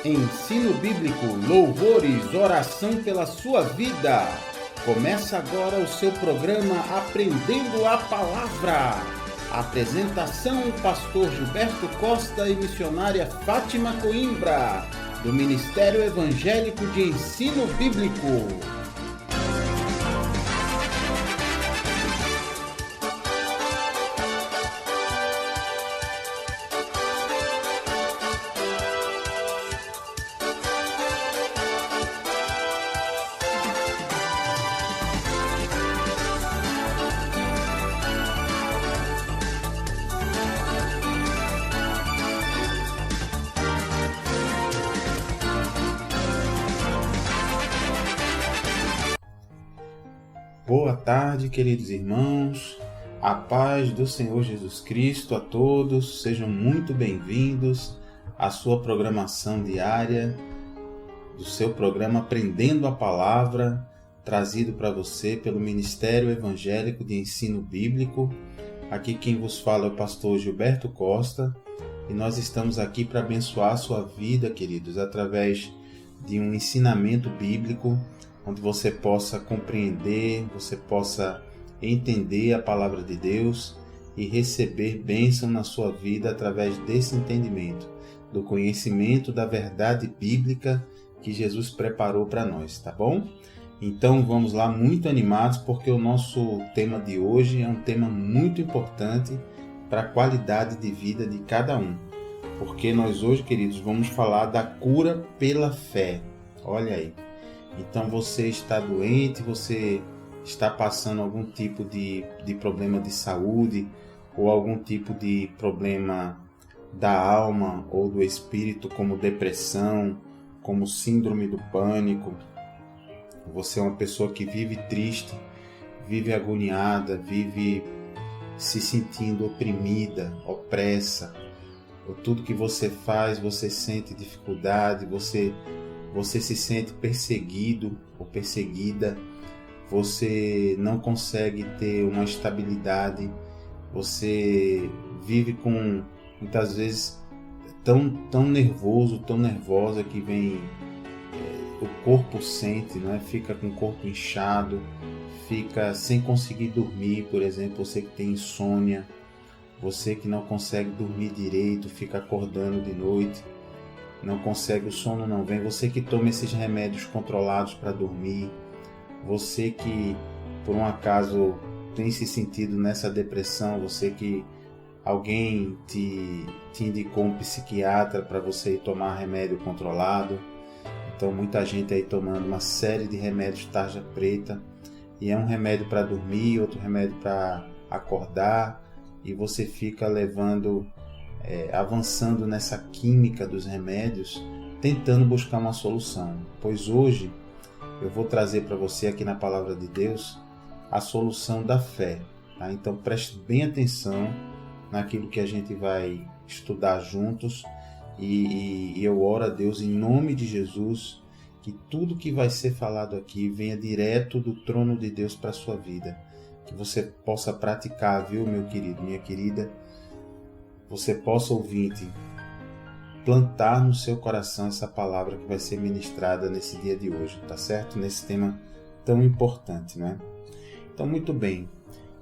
Ensino bíblico, louvores, oração pela sua vida. Começa agora o seu programa Aprendendo a Palavra. Apresentação: Pastor Gilberto Costa e missionária Fátima Coimbra, do Ministério Evangélico de Ensino Bíblico. Boa tarde, queridos irmãos, a paz do Senhor Jesus Cristo a todos, sejam muito bem-vindos à sua programação diária, do seu programa Aprendendo a Palavra, trazido para você pelo Ministério Evangélico de Ensino Bíblico. Aqui quem vos fala é o pastor Gilberto Costa e nós estamos aqui para abençoar a sua vida, queridos, através de um ensinamento bíblico, onde você possa compreender, você possa entender a palavra de Deus e receber bênção na sua vida através desse entendimento, do conhecimento da verdade bíblica que Jesus preparou para nós, tá bom? Então vamos lá, muito animados, porque o nosso tema de hoje é um tema muito importante para a qualidade de vida de cada um. Porque nós hoje, queridos, vamos falar da cura pela fé. Olha aí. Então você está doente, você está passando algum tipo de problema de saúde ou algum tipo de problema da alma ou do espírito, como depressão, como síndrome do pânico. Você é uma pessoa que vive triste, vive agoniada, vive se sentindo oprimida, opressa. Ou tudo que você faz, você sente dificuldade, você se sente perseguido ou perseguida, você não consegue ter uma estabilidade, você vive com, muitas vezes, tão nervoso, tão nervosa que vem, o corpo sente, né? Fica com o corpo inchado, fica sem conseguir dormir, por exemplo, você que tem insônia, você que não consegue dormir direito, fica acordando de noite, não consegue, o sono não vem, você que toma esses remédios controlados para dormir, você que por um acaso tem se sentido nessa depressão, você que alguém te indicou um psiquiatra para você ir tomar remédio controlado, então muita gente aí tomando uma série de remédios tarja preta, e é um remédio para dormir, outro remédio para acordar, e você fica avançando nessa química dos remédios, tentando buscar uma solução. Pois hoje eu vou trazer para você aqui na Palavra de Deus a solução da fé. Tá? Então preste bem atenção naquilo que a gente vai estudar juntos e eu oro a Deus em nome de Jesus que tudo que vai ser falado aqui venha direto do trono de Deus para a sua vida. Que você possa praticar, viu, meu querido, minha querida? Você possa, ouvinte, plantar no seu coração essa palavra que vai ser ministrada nesse dia de hoje, tá certo? Nesse tema tão importante, né? Então, muito bem.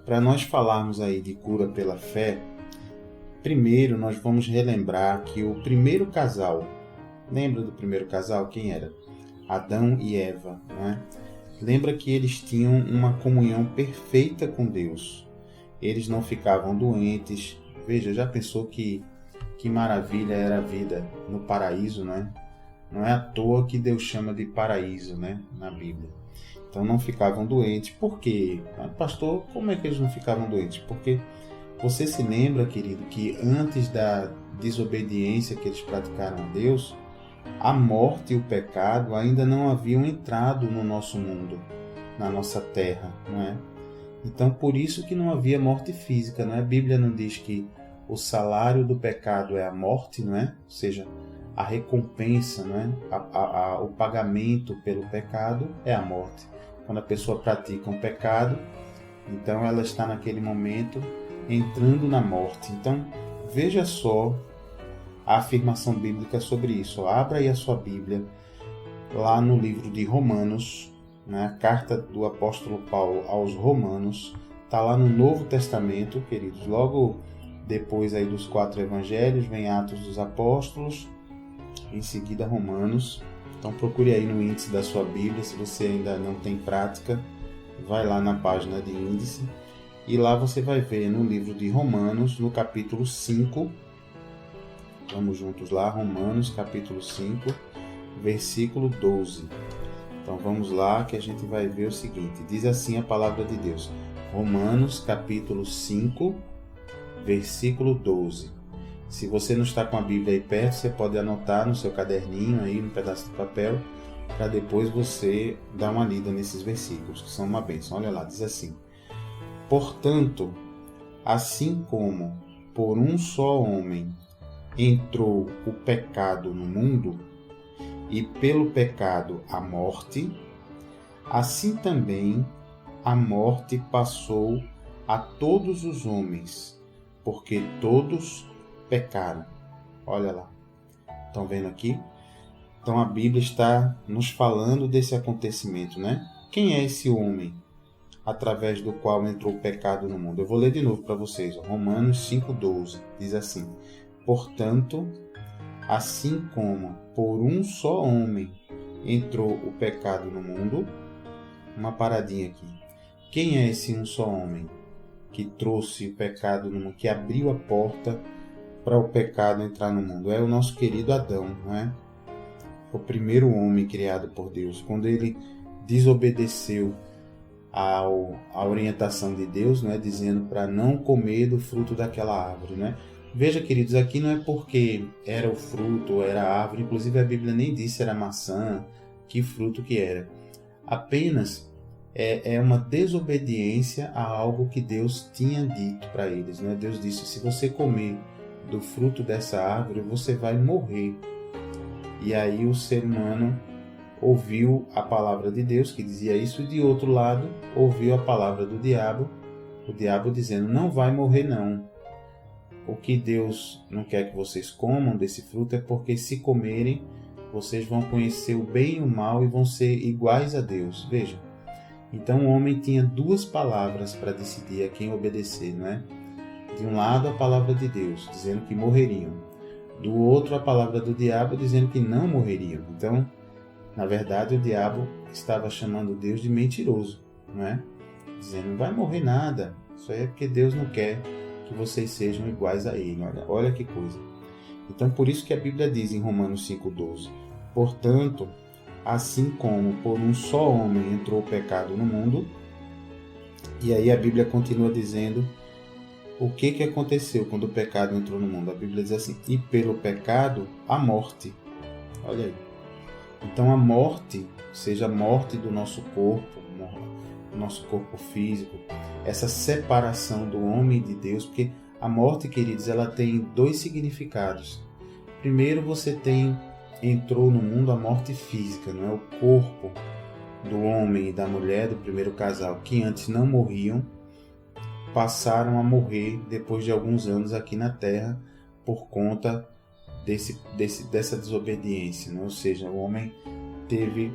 Para nós falarmos aí de cura pela fé, primeiro nós vamos relembrar que o primeiro casal, lembra do primeiro casal? Quem era? Adão e Eva, não é? Lembra que eles tinham uma comunhão perfeita com Deus. Eles não ficavam doentes. Veja, já pensou que maravilha era a vida no paraíso, né? Não é à toa que Deus chama de paraíso, né? Na Bíblia. Então não ficavam doentes. Por quê? Pastor, como é que eles não ficavam doentes? Porque você se lembra, querido, que antes da desobediência que eles praticaram a Deus, a morte e o pecado ainda não haviam entrado no nosso mundo, na nossa terra, não é? Então, por isso que não havia morte física, não é? A Bíblia não diz que o salário do pecado é a morte, não é? Ou seja, a recompensa, não é? O pagamento pelo pecado é a morte. Quando a pessoa pratica um pecado, então ela está naquele momento entrando na morte. Então, veja só a afirmação bíblica sobre isso. Abra aí a sua Bíblia, lá no livro de Romanos, né? A carta do apóstolo Paulo aos Romanos, está lá no Novo Testamento, queridos. Logo depois aí dos 4 evangelhos, vem Atos dos Apóstolos, em seguida Romanos. Então procure aí no índice da sua Bíblia, se você ainda não tem prática, vai lá na página de índice, e lá você vai ver no livro de Romanos, no capítulo 5, vamos juntos lá, Romanos capítulo 5, versículo 12. Então vamos lá que a gente vai ver o seguinte, diz assim a palavra de Deus, Romanos capítulo 5, versículo 12. Se você não está com a Bíblia aí perto, você pode anotar no seu caderninho aí, no pedaço de papel, para depois você dar uma lida nesses versículos, que são uma bênção. Olha lá, diz assim: portanto, assim como por um só homem entrou o pecado no mundo, e pelo pecado a morte, assim também a morte passou a todos os homens, porque todos pecaram. Olha lá. Estão vendo aqui? Então a Bíblia está nos falando desse acontecimento, né? Quem é esse homem através do qual entrou o pecado no mundo? Eu vou ler de novo para vocês. Romanos 5,12 diz assim: portanto, assim como por um só homem entrou o pecado no mundo, uma paradinha aqui. Quem é esse um só homem que trouxe o pecado no mundo, que abriu a porta para o pecado entrar no mundo? É o nosso querido Adão, não é? O primeiro homem criado por Deus. Quando ele desobedeceu à orientação de Deus, não é? Dizendo para não comer do fruto daquela árvore, né? Veja, queridos, aqui não é porque era o fruto ou era a árvore, inclusive a Bíblia nem disse se era maçã, que fruto que era. Apenas é uma desobediência a algo que Deus tinha dito para eles, né? Deus disse: se você comer do fruto dessa árvore, você vai morrer. E aí o ser humano ouviu a palavra de Deus, que dizia isso, e de outro lado, ouviu a palavra do diabo, o diabo dizendo: não vai morrer não. O que Deus não quer que vocês comam desse fruto é porque, se comerem, vocês vão conhecer o bem e o mal e vão ser iguais a Deus. Veja, então o homem tinha 2 palavras para decidir a quem obedecer, não é? De um lado a palavra de Deus, dizendo que morreriam. Do outro a palavra do diabo, dizendo que não morreriam. Então, na verdade, o diabo estava chamando Deus de mentiroso, não é? Dizendo: não vai morrer nada. Isso aí é porque Deus não quer que vocês sejam iguais a Ele. Olha que coisa. Então, por isso que a Bíblia diz em Romanos 5,12: portanto, assim como por um só homem entrou o pecado no mundo, e aí a Bíblia continua dizendo o que aconteceu quando o pecado entrou no mundo. A Bíblia diz assim: e pelo pecado a morte. Olha aí. Então a morte, seja a morte do nosso corpo físico, essa separação do homem e de Deus, porque a morte, queridos, ela tem 2 significados. Primeiro, você entrou no mundo a morte física, não é? O corpo do homem e da mulher, do primeiro casal, que antes não morriam, passaram a morrer depois de alguns anos aqui na Terra por conta dessa desobediência, né? Ou seja, o homem teve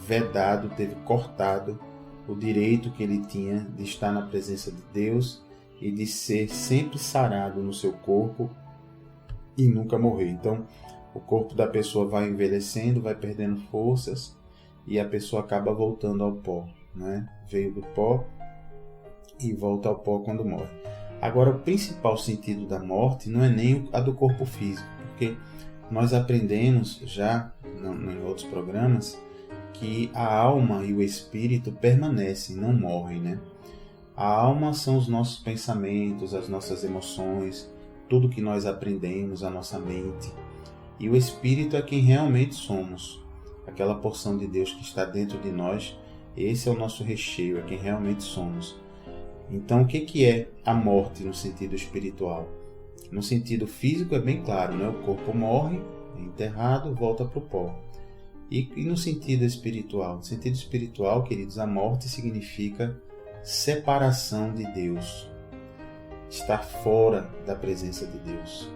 vedado, teve cortado o direito que ele tinha de estar na presença de Deus e de ser sempre sarado no seu corpo e nunca morrer. Então, o corpo da pessoa vai envelhecendo, vai perdendo forças e a pessoa acaba voltando ao pó, né? Veio do pó e volta ao pó quando morre. Agora, o principal sentido da morte não é nem a do corpo físico, porque nós aprendemos já em outros programas que a alma e o espírito permanecem, não morrem, né? A alma são os nossos pensamentos, as nossas emoções, tudo que nós aprendemos, a nossa mente. E o espírito é quem realmente somos, aquela porção de Deus que está dentro de nós. Esse é o nosso recheio, é quem realmente somos. Então, o que é a morte no sentido espiritual? No sentido físico é bem claro, né? O corpo morre, é enterrado, volta para o pó. E no sentido espiritual? No sentido espiritual, queridos, a morte significa separação de Deus. estar fora da presença de Deus.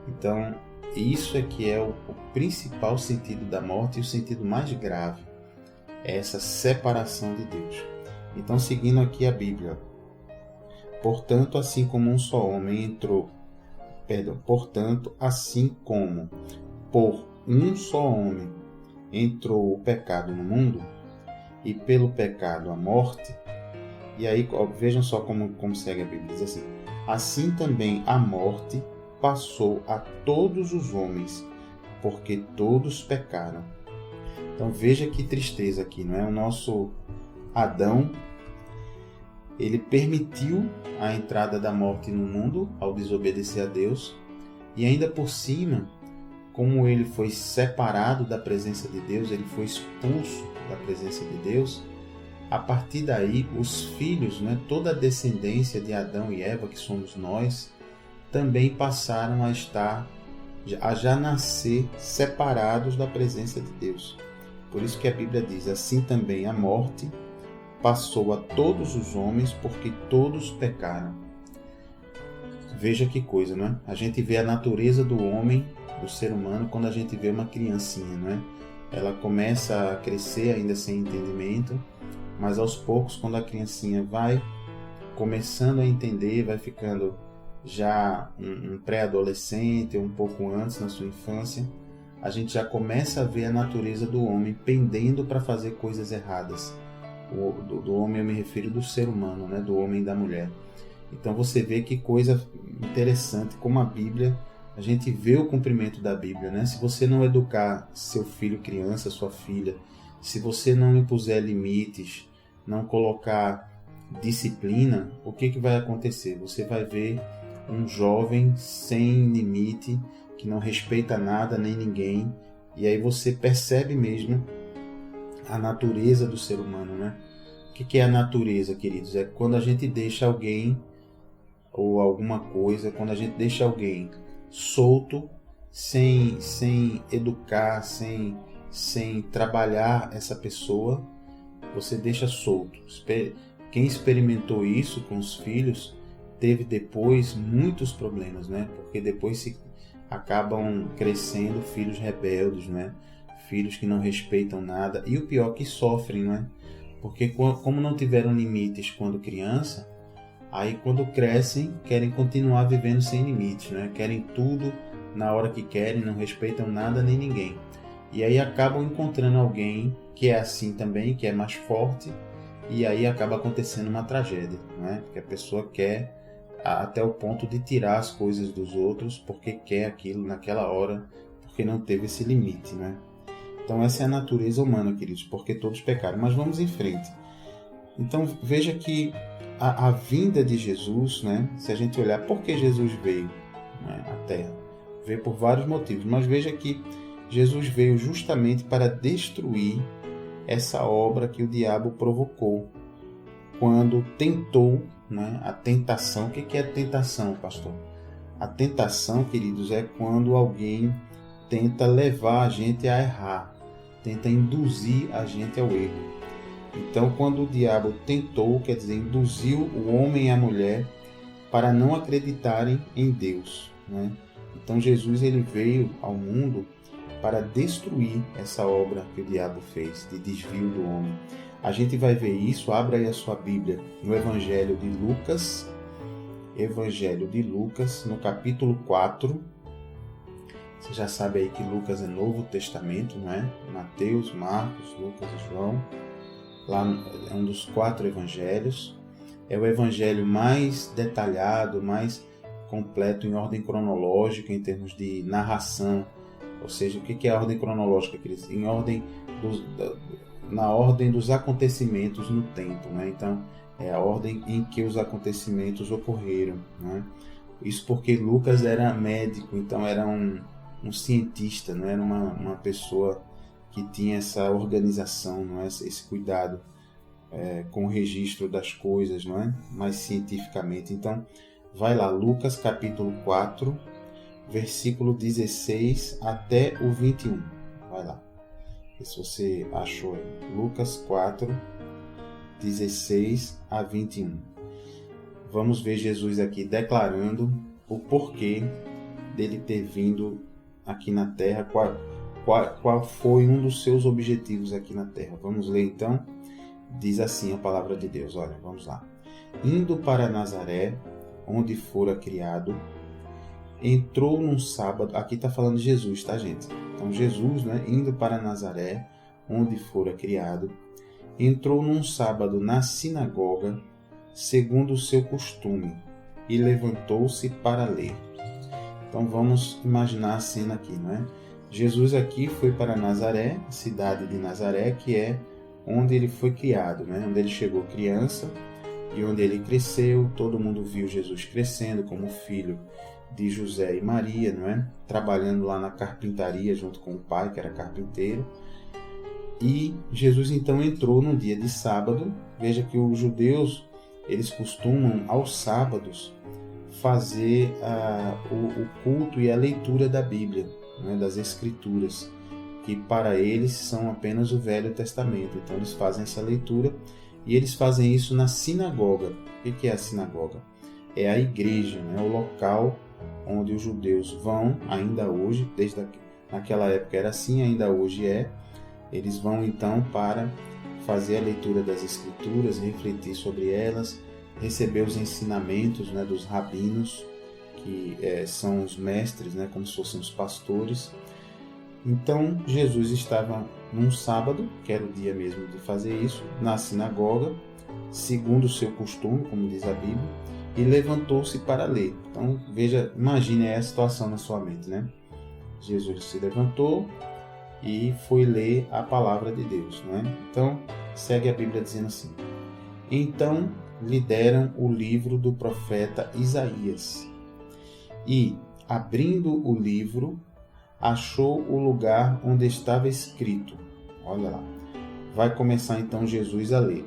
Então, isso é que é o principal sentido da morte e o sentido mais grave. É essa separação de Deus. Então, seguindo aqui a Bíblia. Portanto, assim como um só homem entrou... Portanto, assim como por um só homem entrou o pecado no mundo, e pelo pecado a morte, e aí vejam só como segue a Bíblia, diz assim: assim também a morte passou a todos os homens, porque todos pecaram. Então veja que tristeza aqui, não é? O nosso Adão, ele permitiu a entrada da morte no mundo ao desobedecer a Deus, e ainda por cima, como ele foi separado da presença de Deus, ele foi expulso da presença de Deus, a partir daí os filhos, né, toda a descendência de Adão e Eva, que somos nós, também passaram a já nascer separados da presença de Deus. Por isso que a Bíblia diz: assim também a morte passou a todos os homens, porque todos pecaram. Veja que coisa, não é? A gente vê a natureza do homem, do ser humano, quando a gente vê uma criancinha, não é? Ela começa a crescer ainda sem entendimento, mas aos poucos, quando a criancinha vai começando a entender, vai ficando já um pré-adolescente, ou um pouco antes, na sua infância, a gente já começa a ver a natureza do homem pendendo para fazer coisas erradas. Do homem eu me refiro do ser humano, né? Do homem e da mulher. Então você vê que coisa interessante, como a Bíblia, a gente vê o cumprimento da Bíblia, né? Se você não educar seu filho criança, sua filha, se você não impuser limites, não colocar disciplina, o que vai acontecer? Você vai ver um jovem sem limite, que não respeita nada nem ninguém, e aí você percebe mesmo a natureza do ser humano, né? O que é a natureza, queridos? É quando a gente deixa alguém ou alguma coisa, quando a gente deixa alguém solto, sem educar, sem trabalhar essa pessoa, você deixa solto. Quem experimentou isso com os filhos teve depois muitos problemas, né? Porque depois se acabam crescendo filhos rebeldes, né? Filhos que não respeitam nada, e o pior, que sofrem, né? Porque como não tiveram limites quando criança, aí quando crescem querem continuar vivendo sem limites, né? Querem tudo na hora que querem, não respeitam nada nem ninguém. E aí acabam encontrando alguém que é assim também, que é mais forte, e aí acaba acontecendo uma tragédia, né? Porque a pessoa quer até o ponto de tirar as coisas dos outros porque quer aquilo naquela hora, porque não teve esse limite, né? Então essa é a natureza humana, queridos, porque todos pecaram. Mas vamos em frente. Então veja que a vinda de Jesus, né? Se a gente olhar por que Jesus veio, né, à Terra, veio por vários motivos, mas veja que Jesus veio justamente para destruir essa obra que o diabo provocou quando tentou, né, a tentação. O que é a tentação, pastor? A tentação, queridos, é quando alguém tenta levar a gente a errar, tenta induzir a gente ao erro. Então, quando o diabo tentou, quer dizer, induziu o homem e a mulher para não acreditarem em Deus, né? Então, Jesus ele veio ao mundo para destruir essa obra que o diabo fez, de desvio do homem. A gente vai ver isso, abra aí a sua Bíblia, no Evangelho de Lucas, no capítulo 4. Você já sabe aí que Lucas é Novo Testamento, não é? Mateus, Marcos, Lucas e João. Lá é um dos 4 evangelhos. É o evangelho mais detalhado, mais completo em ordem cronológica, em termos de narração. Ou seja, o que é a ordem cronológica? Na ordem dos acontecimentos no tempo, né? Então, é a ordem em que os acontecimentos ocorreram, né? Isso porque Lucas era médico, então era um cientista, não era uma pessoa que tinha essa organização, não é? Esse cuidado com o registro das coisas, não é? Mais cientificamente. Então, vai lá, Lucas capítulo 4, versículo 16 até o 21. Vai lá, se você achou aí. Lucas 4, 16 a 21. vamos ver Jesus aqui declarando o porquê dele ter vindo aqui na Terra, qual foi um dos seus objetivos aqui na Terra. Vamos ler então. Diz assim a palavra de Deus, olha, vamos lá. Indo para Nazaré, onde fora criado, entrou num sábado, aqui está falando de Jesus, tá, gente? Então Jesus, né, indo para Nazaré, onde fora criado, entrou num sábado na sinagoga, segundo o seu costume, e levantou-se para ler. Então vamos imaginar a cena aqui, não é? Jesus aqui foi para Nazaré, cidade de Nazaré, que é onde ele foi criado, né? Onde ele chegou criança e onde ele cresceu. Todo mundo viu Jesus crescendo como filho de José e Maria, não é? Trabalhando lá na carpintaria junto com o pai, que era carpinteiro. E Jesus então entrou no dia de sábado. Veja que os judeus, eles costumam aos sábados fazer o culto e a leitura da Bíblia, né? Das Escrituras, que para eles são apenas o Velho Testamento. Então eles fazem essa leitura e eles fazem isso na sinagoga. O que é a sinagoga? É a igreja, né? O local onde os judeus vão, ainda hoje, desde naquela época era assim, ainda hoje é. Eles vão então para fazer a leitura das Escrituras, refletir sobre elas, receber os ensinamentos, né, dos rabinos, que são os mestres, né, como se fossem os pastores. Então Jesus estava num sábado, que era o dia mesmo de fazer isso, na sinagoga, segundo o seu costume, como diz a Bíblia, e levantou-se para ler. Então veja, imagine a situação na sua mente, né? Jesus se levantou e foi ler a palavra de Deus, não é? Então segue a Bíblia dizendo assim: então lhe deram o livro do profeta Isaías, e, abrindo o livro, achou o lugar onde estava escrito. Olha lá. Vai começar então Jesus a ler.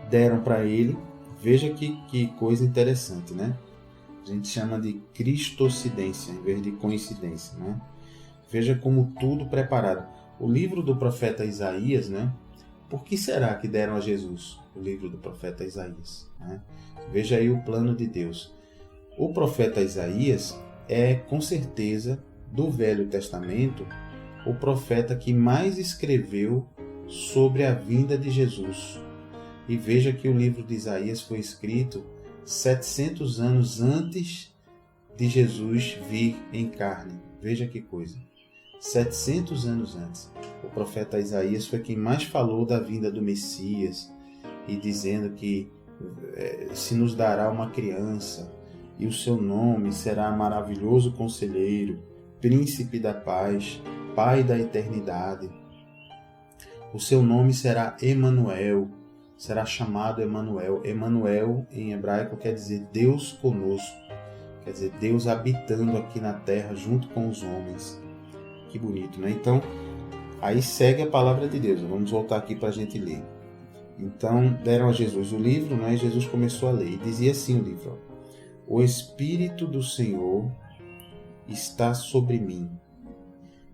Deram para ele, veja que coisa interessante, né? A gente chama de cristocidência em vez de coincidência, né? Veja como tudo preparado. O livro do profeta Isaías, né? Por que será que deram a Jesus o livro do profeta Isaías, né? Veja aí o plano de Deus. O profeta Isaías é, com certeza, do Velho Testamento, o profeta que mais escreveu sobre a vinda de Jesus. E veja que o livro de Isaías foi escrito 700 anos antes de Jesus vir em carne. Veja que coisa. 700 anos antes. O profeta Isaías foi quem mais falou da vinda do Messias e dizendo que se nos dará uma criança e o seu nome será maravilhoso conselheiro, príncipe da paz, pai da eternidade. O seu nome será Emanuel, será chamado Emanuel. Emanuel em hebraico quer dizer Deus conosco, quer dizer Deus habitando aqui na terra junto com os homens. Que bonito, né? Então, aí segue a palavra de Deus. Vamos voltar aqui para a gente ler. Então, deram a Jesus o livro, né? E Jesus começou a ler. E dizia assim o livro: o Espírito do Senhor está sobre mim.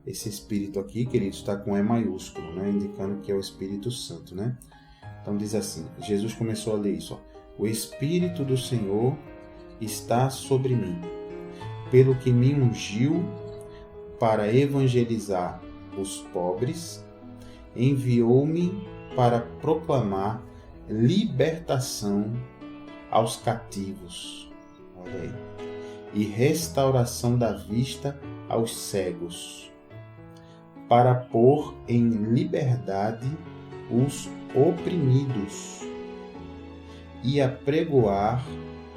Esse Espírito aqui, queridos, está com E maiúsculo, né? Indicando que é o Espírito Santo, né? Então diz assim, Jesus começou a ler isso. Ó. O Espírito do Senhor está sobre mim, pelo que me ungiu para evangelizar os pobres, enviou-me para proclamar libertação aos cativos, olha aí, e restauração da vista aos cegos, para pôr em liberdade os oprimidos e apregoar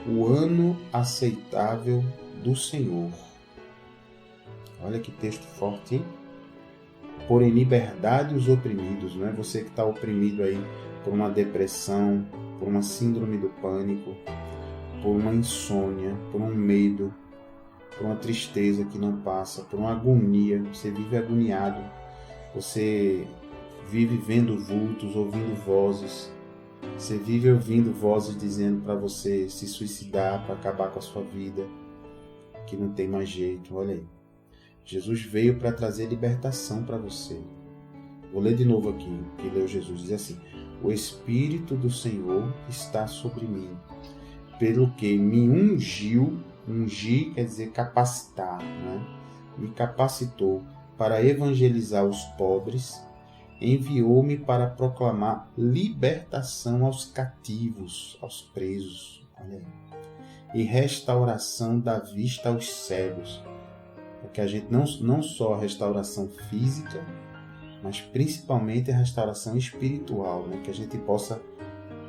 o ano aceitável do Senhor. Olha que texto forte, hein? Pôr em liberdade os oprimidos, não é? Você que está oprimido aí por uma depressão, por uma síndrome do pânico, por uma insônia, por um medo, por uma tristeza que não passa, por uma agonia. Você vive agoniado, você vive vendo vultos, ouvindo vozes. Você vive ouvindo vozes dizendo para você se suicidar, para acabar com a sua vida, que não tem mais jeito. Olha aí. Jesus veio para trazer libertação para você. Vou ler de novo aqui o que leu Jesus. Diz assim: o Espírito do Senhor está sobre mim, pelo que me ungiu, ungir quer dizer capacitar, né? Me capacitou para evangelizar os pobres, enviou-me para proclamar libertação aos cativos, aos presos, olha aí, e restauração da vista aos cegos, porque a gente não só a restauração física, mas principalmente a restauração espiritual, né? Que a gente possa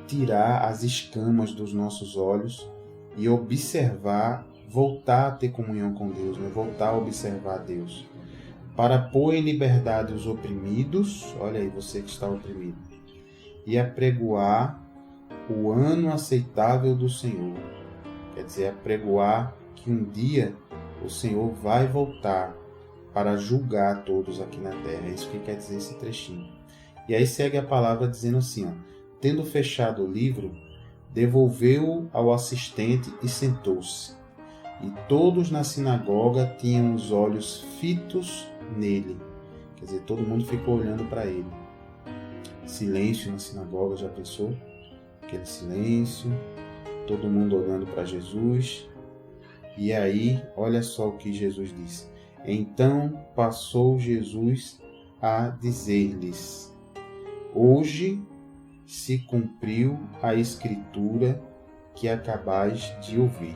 tirar as escamas dos nossos olhos e observar, voltar a ter comunhão com Deus, né? Voltar a observar Deus. Para pôr em liberdade os oprimidos, olha aí você que está oprimido, e apregoar o ano aceitável do Senhor. Quer dizer, apregoar que um dia o Senhor vai voltar para julgar todos aqui na terra. É isso que quer dizer esse trechinho. E aí segue a palavra dizendo assim, ó, tendo fechado o livro, devolveu-o ao assistente e sentou-se. E todos na sinagoga tinham os olhos fitos nele. Quer dizer, todo mundo ficou olhando para ele. Silêncio na sinagoga, já pensou? Aquele silêncio, todo mundo olhando para Jesus. E aí, olha só o que Jesus disse. Então passou Jesus a dizer-lhes: hoje se cumpriu a escritura que acabais de ouvir.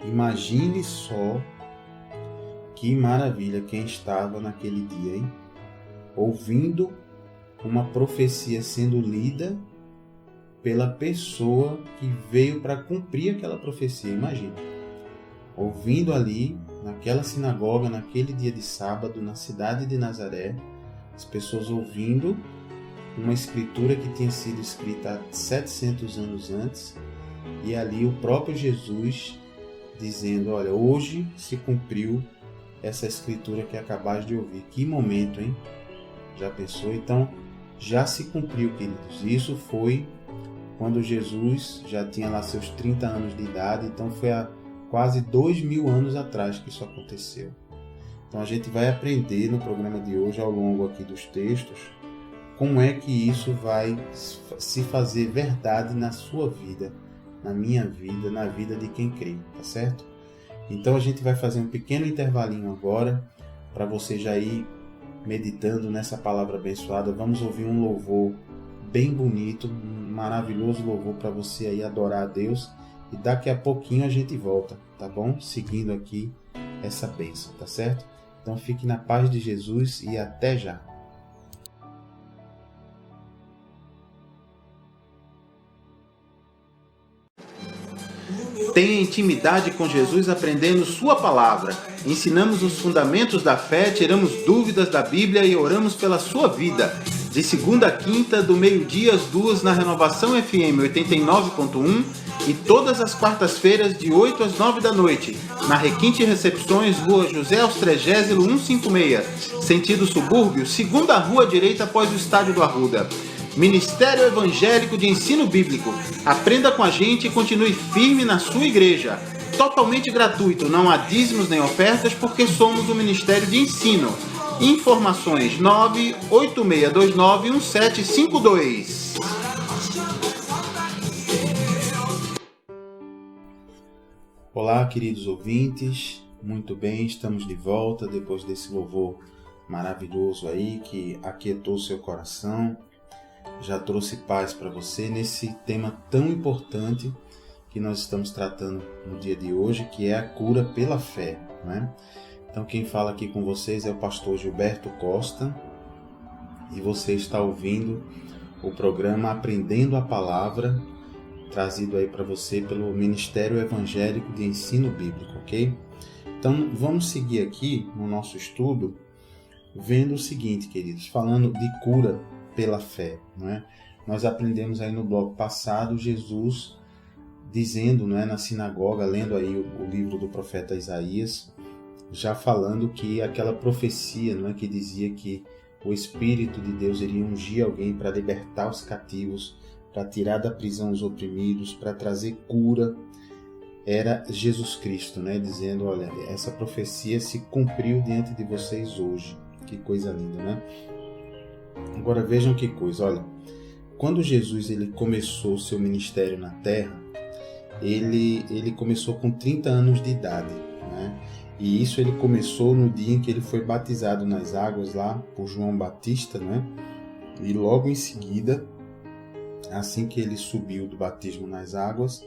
Imagine só que maravilha quem estava naquele dia, hein? Ouvindo uma profecia sendo lida pela pessoa que veio para cumprir aquela profecia. Imagina, ouvindo ali, naquela sinagoga, naquele dia de sábado, na cidade de Nazaré, as pessoas ouvindo uma escritura que tinha sido escrita há 700 anos antes, e ali o próprio Jesus dizendo, olha, hoje se cumpriu essa escritura que acabais de ouvir. Que momento, hein? Já pensou? Então, já se cumpriu, queridos. Isso foi quando Jesus já tinha lá seus 30 anos de idade, então foi há quase 2000 anos atrás que isso aconteceu. Então a gente vai aprender no programa de hoje, ao longo aqui dos textos, como é que isso vai se fazer verdade na sua vida, na minha vida, na vida de quem crê, tá certo? Então a gente vai fazer um pequeno intervalinho agora, para você já ir meditando nessa palavra abençoada. Vamos ouvir um louvor bem bonito, um maravilhoso louvor para você aí adorar a Deus. E daqui a pouquinho a gente volta, tá bom? Seguindo aqui essa bênção, tá certo? Então fique na paz de Jesus e até já. Tenha intimidade com Jesus aprendendo sua palavra. Ensinamos os fundamentos da fé, tiramos dúvidas da Bíblia e oramos pela sua vida. De segunda a quinta, do meio-dia às 2 na Renovação FM 89.1 e todas as quartas-feiras de 8 às 9 da noite, na Requinte Recepções, Rua José Austrégésilo 156, sentido subúrbio, segunda rua direita após o Estádio do Arruda. Ministério Evangélico de Ensino Bíblico. Aprenda com a gente e continue firme na sua igreja. Totalmente gratuito, não há dízimos nem ofertas, porque somos um ministério de ensino. Informações 986291752. Olá, queridos ouvintes. Muito bem, estamos de volta depois desse louvor maravilhoso aí que aquietou seu coração. Já trouxe paz para você nesse tema tão importante que nós estamos tratando no dia de hoje, que é a cura pela fé, né? Então quem fala aqui com vocês é o pastor Gilberto Costa e você está ouvindo o programa Aprendendo a Palavra, trazido aí para você pelo Ministério Evangélico de Ensino Bíblico, ok? Então vamos seguir aqui no nosso estudo vendo o seguinte, queridos, falando de cura pela fé, não é? Nós aprendemos aí no bloco passado Jesus dizendo, não é, na sinagoga, lendo aí o livro do profeta Isaías, já falando que aquela profecia, não é, que dizia que o Espírito de Deus iria ungir alguém para libertar os cativos, para tirar da prisão os oprimidos, para trazer cura, era Jesus Cristo, né, dizendo, olha, essa profecia se cumpriu diante de vocês hoje. Que coisa linda, né? Agora vejam que coisa, olha, quando Jesus ele começou o seu ministério na Terra, ele começou com 30 anos de idade, né? E isso ele começou no dia em que ele foi batizado nas águas lá por João Batista, né? E logo em seguida, assim que ele subiu do batismo nas águas,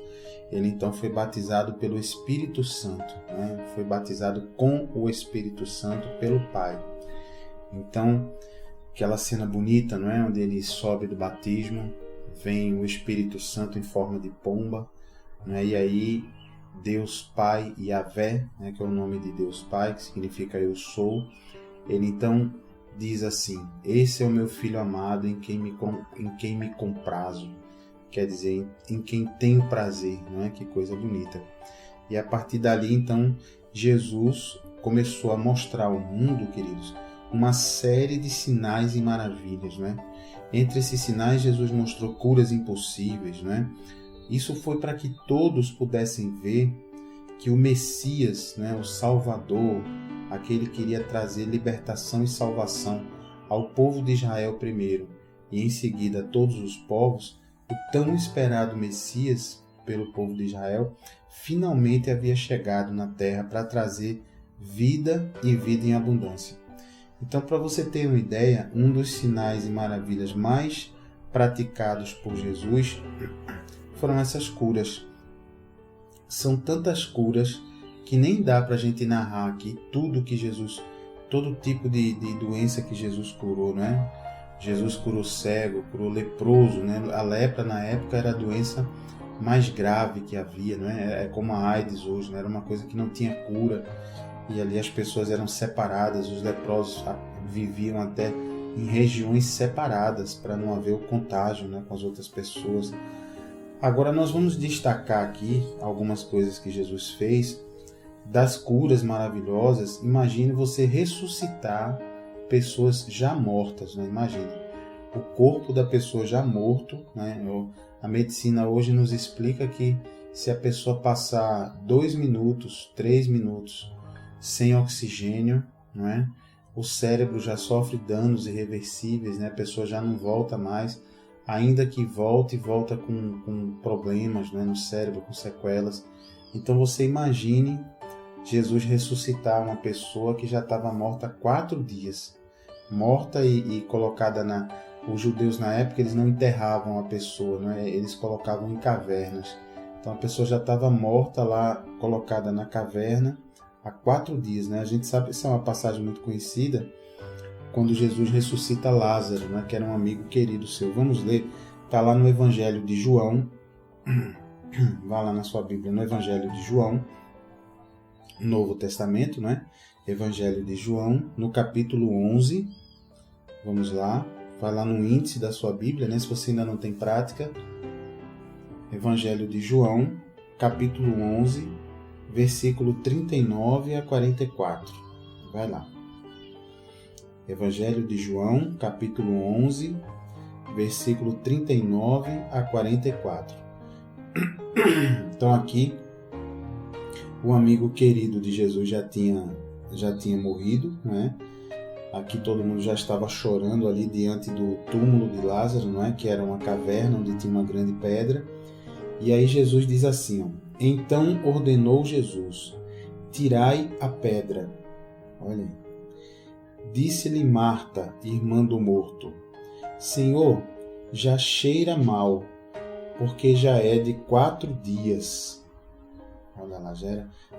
ele então foi batizado pelo Espírito Santo, né? Foi batizado com o Espírito Santo pelo Pai. Então, aquela cena bonita, não é? Onde ele sobe do batismo, vem o Espírito Santo em forma de pomba, né? E aí Deus Pai, Yahvé, né? Que é o nome de Deus Pai, que significa eu sou, ele então diz assim: esse é o meu filho amado em quem me comprazo. Quer dizer, em quem tenho prazer, não é? Que coisa bonita. E a partir dali, então, Jesus começou a mostrar ao mundo, queridos, uma série de sinais e maravilhas, né? Entre esses sinais, Jesus mostrou curas impossíveis, né? Isso foi para que todos pudessem ver que o Messias, né, o Salvador, aquele que iria trazer libertação e salvação ao povo de Israel primeiro e em seguida a todos os povos, o tão esperado Messias pelo povo de Israel finalmente havia chegado na terra para trazer vida e vida em abundância. Então, para você ter uma ideia, um dos sinais e maravilhas mais praticados por Jesus foram essas curas. São tantas curas que nem dá para a gente narrar aqui tudo que Jesus, todo tipo de doença que Jesus curou, né? Jesus curou cego, curou leproso, né? A lepra na época era a doença mais grave que havia, né? É como a AIDS hoje, né? Era uma coisa que não tinha cura e ali as pessoas eram separadas, os leprosos viviam até em regiões separadas para não haver o contágio, né, com as outras pessoas. Agora nós vamos destacar aqui algumas coisas que Jesus fez, das curas maravilhosas. Imagine você ressuscitar pessoas já mortas, né? Imagine o corpo da pessoa já morto, né? A medicina hoje nos explica que se a pessoa passar 2 minutos, 3 minutos sem oxigênio, não é? O cérebro já sofre danos irreversíveis, né? A pessoa já não volta mais, ainda que volta com problemas, né, no cérebro, com sequelas. Então você imagine Jesus ressuscitar uma pessoa que já estava morta há 4 dias, morta e colocada na... Os judeus na época eles não enterravam a pessoa, né? Eles colocavam em cavernas. Então a pessoa já estava morta lá, colocada na caverna há 4 dias, né? A gente sabe que essa é uma passagem muito conhecida, quando Jesus ressuscita Lázaro, né? Que era um amigo querido seu. Vamos ler, está lá no Evangelho de João, vá lá na sua Bíblia, no Evangelho de João, Novo Testamento, né? Evangelho de João, no capítulo 11, vamos lá, vai lá no índice da sua Bíblia, né? Se você ainda não tem prática, Evangelho de João, capítulo 11, versículo 39 a 44. Vai lá. Evangelho de João, capítulo 11, versículo 39 a 44. Então aqui, o amigo querido de Jesus já tinha morrido, né? Aqui todo mundo já estava chorando ali diante do túmulo de Lázaro, não é? Que era uma caverna onde tinha uma grande pedra. E aí Jesus diz assim, ó: então ordenou Jesus: tirai a pedra. Olha aí. Disse-lhe Marta, irmã do morto: Senhor, já cheira mal, porque já é de 4 dias. Olha lá,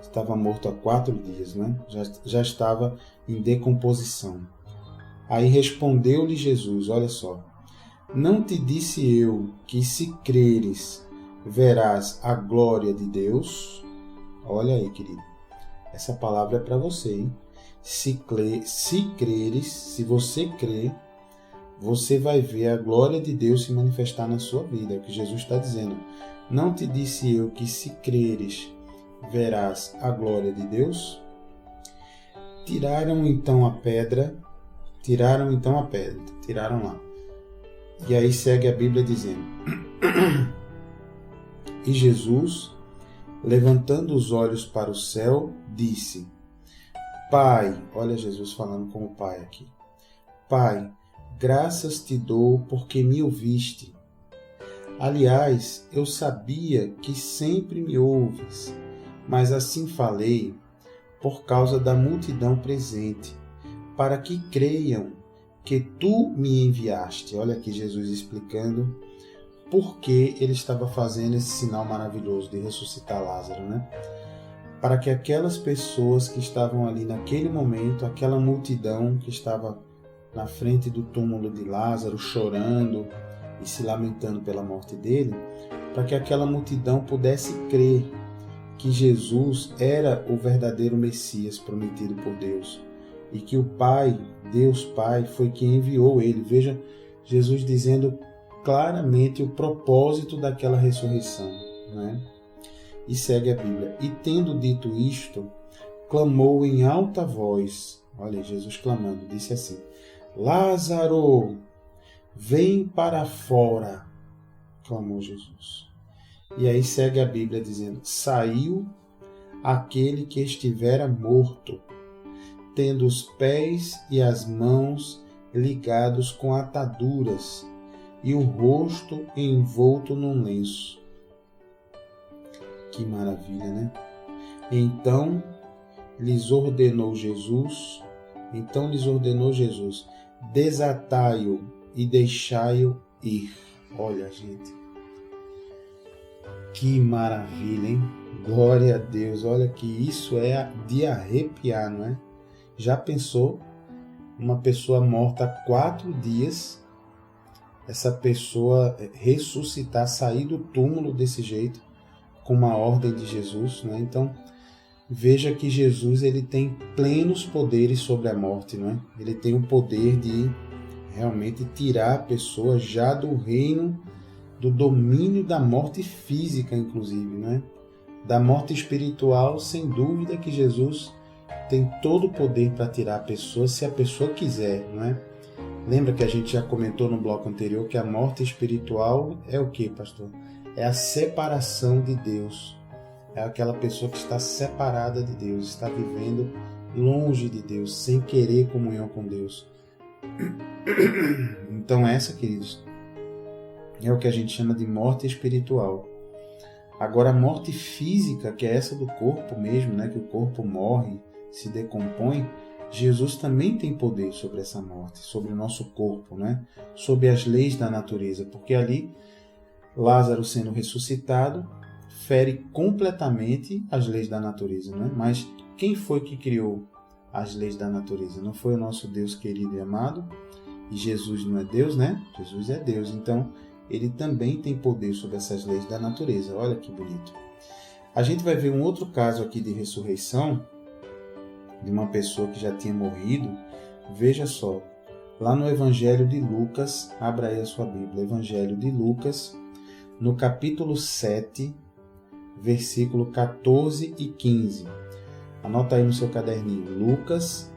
estava morto há 4 dias, né? Já estava em decomposição. Aí respondeu-lhe Jesus, olha só: não te disse eu que se creres, verás a glória de Deus? Olha aí, querido. Essa palavra é para você, hein? Se creres, se você crer, você vai ver a glória de Deus se manifestar na sua vida. É o que Jesus está dizendo. Não te disse eu que se creres, verás a glória de Deus? Tiraram então a pedra, tiraram lá. E aí segue a Bíblia dizendo: e Jesus, levantando os olhos para o céu, disse: Pai, olha Jesus falando como Pai aqui. Pai, graças te dou porque me ouviste. Aliás, eu sabia que sempre me ouves, mas assim falei por causa da multidão presente, para que creiam que tu me enviaste. Olha aqui Jesus explicando por que ele estava fazendo esse sinal maravilhoso de ressuscitar Lázaro, né? Para que aquelas pessoas que estavam ali naquele momento, aquela multidão que estava na frente do túmulo de Lázaro, chorando e se lamentando pela morte dele, para que aquela multidão pudesse crer que Jesus era o verdadeiro Messias prometido por Deus e que o Pai, Deus Pai, foi quem enviou ele. Veja Jesus dizendo claramente o propósito daquela ressurreição, né? E segue a Bíblia. E tendo dito isto, clamou em alta voz. Olha, Jesus clamando, disse assim: Lázaro, vem para fora, clamou Jesus. E aí segue a Bíblia dizendo: saiu aquele que estivera morto, tendo os pés e as mãos ligados com ataduras e o rosto envolto num lenço. Que maravilha, né? Então lhes ordenou Jesus, desatai-o e deixai-o ir. Olha, gente, que maravilha, hein? Glória a Deus. Olha que isso é de arrepiar, não é? Já pensou uma pessoa morta há 4 dias, essa pessoa ressuscitar, sair do túmulo desse jeito, com uma ordem de Jesus, né? Então, veja que Jesus ele tem plenos poderes sobre a morte, não é? Ele tem o poder de realmente tirar a pessoa já do reino, do domínio da morte física, inclusive, não é? Da morte espiritual, sem dúvida que Jesus tem todo o poder para tirar a pessoa, se a pessoa quiser, não é? Lembra que a gente já comentou no bloco anterior que a morte espiritual é o que, pastor? É a separação de Deus. É aquela pessoa que está separada de Deus, está vivendo longe de Deus, sem querer comunhão com Deus. Então essa, queridos, é o que a gente chama de morte espiritual. Agora a morte física, que é essa do corpo mesmo, né? Que o corpo morre, se decompõe, Jesus também tem poder sobre essa morte, sobre o nosso corpo, né? Sobre as leis da natureza, porque ali Lázaro sendo ressuscitado fere completamente as leis da natureza, né? Mas quem foi que criou as leis da natureza? Não foi o nosso Deus querido e amado? E Jesus não é Deus, né? Jesus é Deus, então ele também tem poder sobre essas leis da natureza. Olha que bonito. A gente vai ver um outro caso aqui de ressurreição de uma pessoa que já tinha morrido. Veja só, lá no Evangelho de Lucas, abra aí a sua Bíblia, Evangelho de Lucas, no capítulo 7, versículo 14 e 15. Anota aí no seu caderninho, Lucas,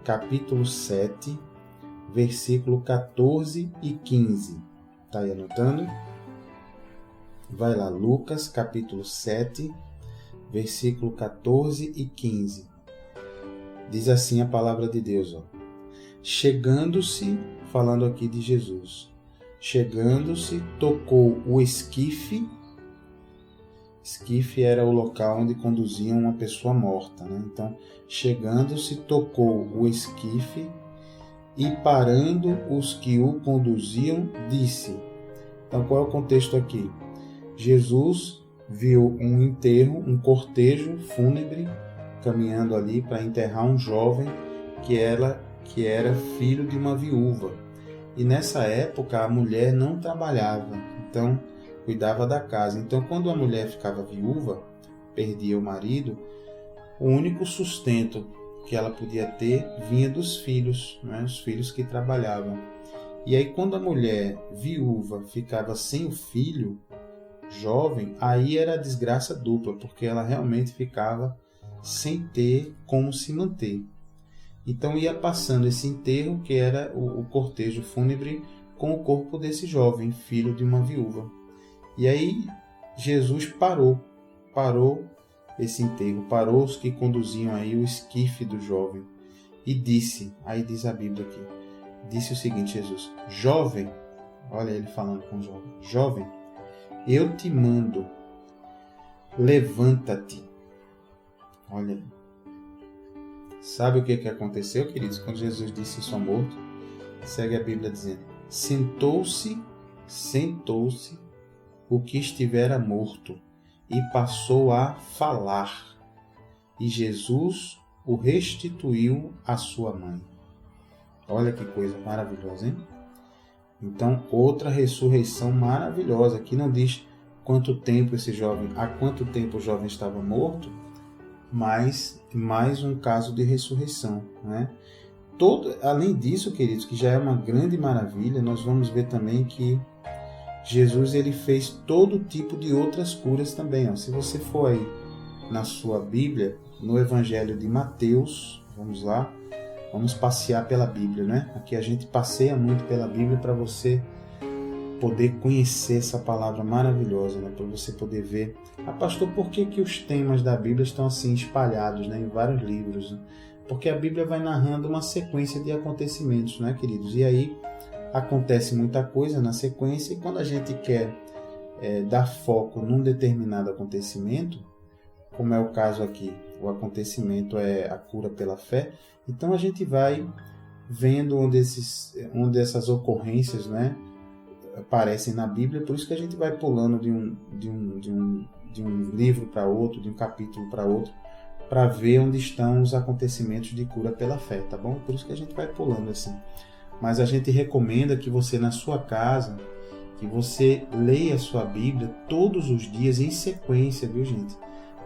capítulo 7, versículo 14 e 15. Está aí anotando? Vai lá, Lucas, capítulo 7, versículo 14 e 15. Diz assim a palavra de Deus, ó. Chegando-se, falando aqui de Jesus, chegando-se, tocou o esquife. Esquife era o local onde conduziam uma pessoa morta, né? Então, chegando-se, tocou o esquife e parando os que o conduziam, disse. Então, qual é o contexto aqui? Jesus viu um enterro, um cortejo fúnebre, caminhando ali para enterrar um jovem que era filho de uma viúva. E nessa época a mulher não trabalhava, então cuidava da casa. Então quando a mulher ficava viúva, perdia o marido, o único sustento que ela podia ter vinha dos filhos, né? Os filhos que trabalhavam. E aí quando a mulher viúva ficava sem o filho jovem, aí era a desgraça dupla, porque ela realmente ficava sem ter como se manter. Então ia passando esse enterro, que era o cortejo fúnebre, com o corpo desse jovem, filho de uma viúva. E aí Jesus parou esse enterro, parou os que conduziam aí o esquife do jovem e disse, aí diz a Bíblia aqui, disse o seguinte, Jesus: jovem, olha ele falando com o jovem, jovem, eu te mando, levanta-te. Olha aí. Sabe o que aconteceu, queridos? Quando Jesus disse isso ao morto, segue a Bíblia dizendo, sentou-se o que estivera morto e passou a falar. E Jesus o restituiu à sua mãe. Olha que coisa maravilhosa, hein? Então, outra ressurreição maravilhosa. Aqui não diz quanto tempo há quanto tempo o jovem estava morto, mas mais um caso de ressurreição, né? Além disso, queridos, que já é uma grande maravilha, nós vamos ver também que Jesus ele fez todo tipo de outras curas também. Ó. Se você for aí na sua Bíblia, no Evangelho de Mateus, vamos lá, vamos passear pela Bíblia, né? Aqui a gente passeia muito pela Bíblia para você poder conhecer essa palavra maravilhosa, né? Para você poder ver, pastor, por que os temas da Bíblia estão assim espalhados, né? Em vários livros, né? Porque a Bíblia vai narrando uma sequência de acontecimentos, né, queridos? E aí acontece muita coisa na sequência, e quando a gente quer dar foco num determinado acontecimento, como é o caso aqui, o acontecimento é a cura pela fé, então a gente vai vendo onde essas ocorrências, né, aparecem na Bíblia, por isso que a gente vai pulando de um livro para outro, de um capítulo para outro, para ver onde estão os acontecimentos de cura pela fé, tá bom? Por isso que a gente vai pulando assim. Mas a gente recomenda que você, na sua casa, que você leia a sua Bíblia todos os dias em sequência, viu, gente?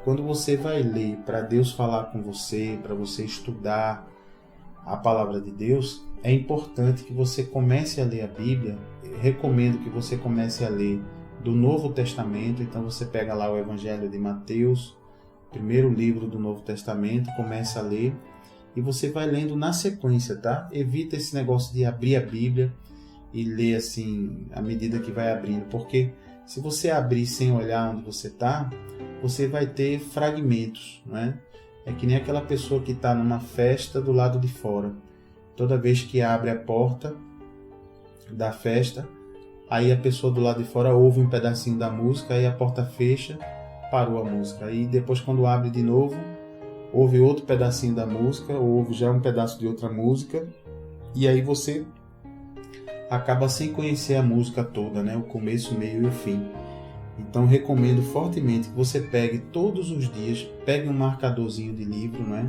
Quando você vai ler para Deus falar com você, para você estudar a palavra de Deus, é importante que você comece a ler a Bíblia. Eu recomendo que você comece a ler do Novo Testamento. Então você pega lá o Evangelho de Mateus, primeiro livro do Novo Testamento, começa a ler e você vai lendo na sequência, tá? Evita esse negócio de abrir a Bíblia e ler assim à medida que vai abrindo, porque se você abrir sem olhar onde você está, você vai ter fragmentos, né? É que nem aquela pessoa que está numa festa do lado de fora. Toda vez que abre a porta da festa, aí a pessoa do lado de fora ouve um pedacinho da música, aí a porta fecha, parou a música. Aí depois, quando abre de novo, ouve outro pedacinho da música, ou ouve já um pedaço de outra música, e aí você acaba sem conhecer a música toda, né? O começo, o meio e o fim. Então recomendo fortemente que você pegue todos os dias, pegue um marcadorzinho de livro, né?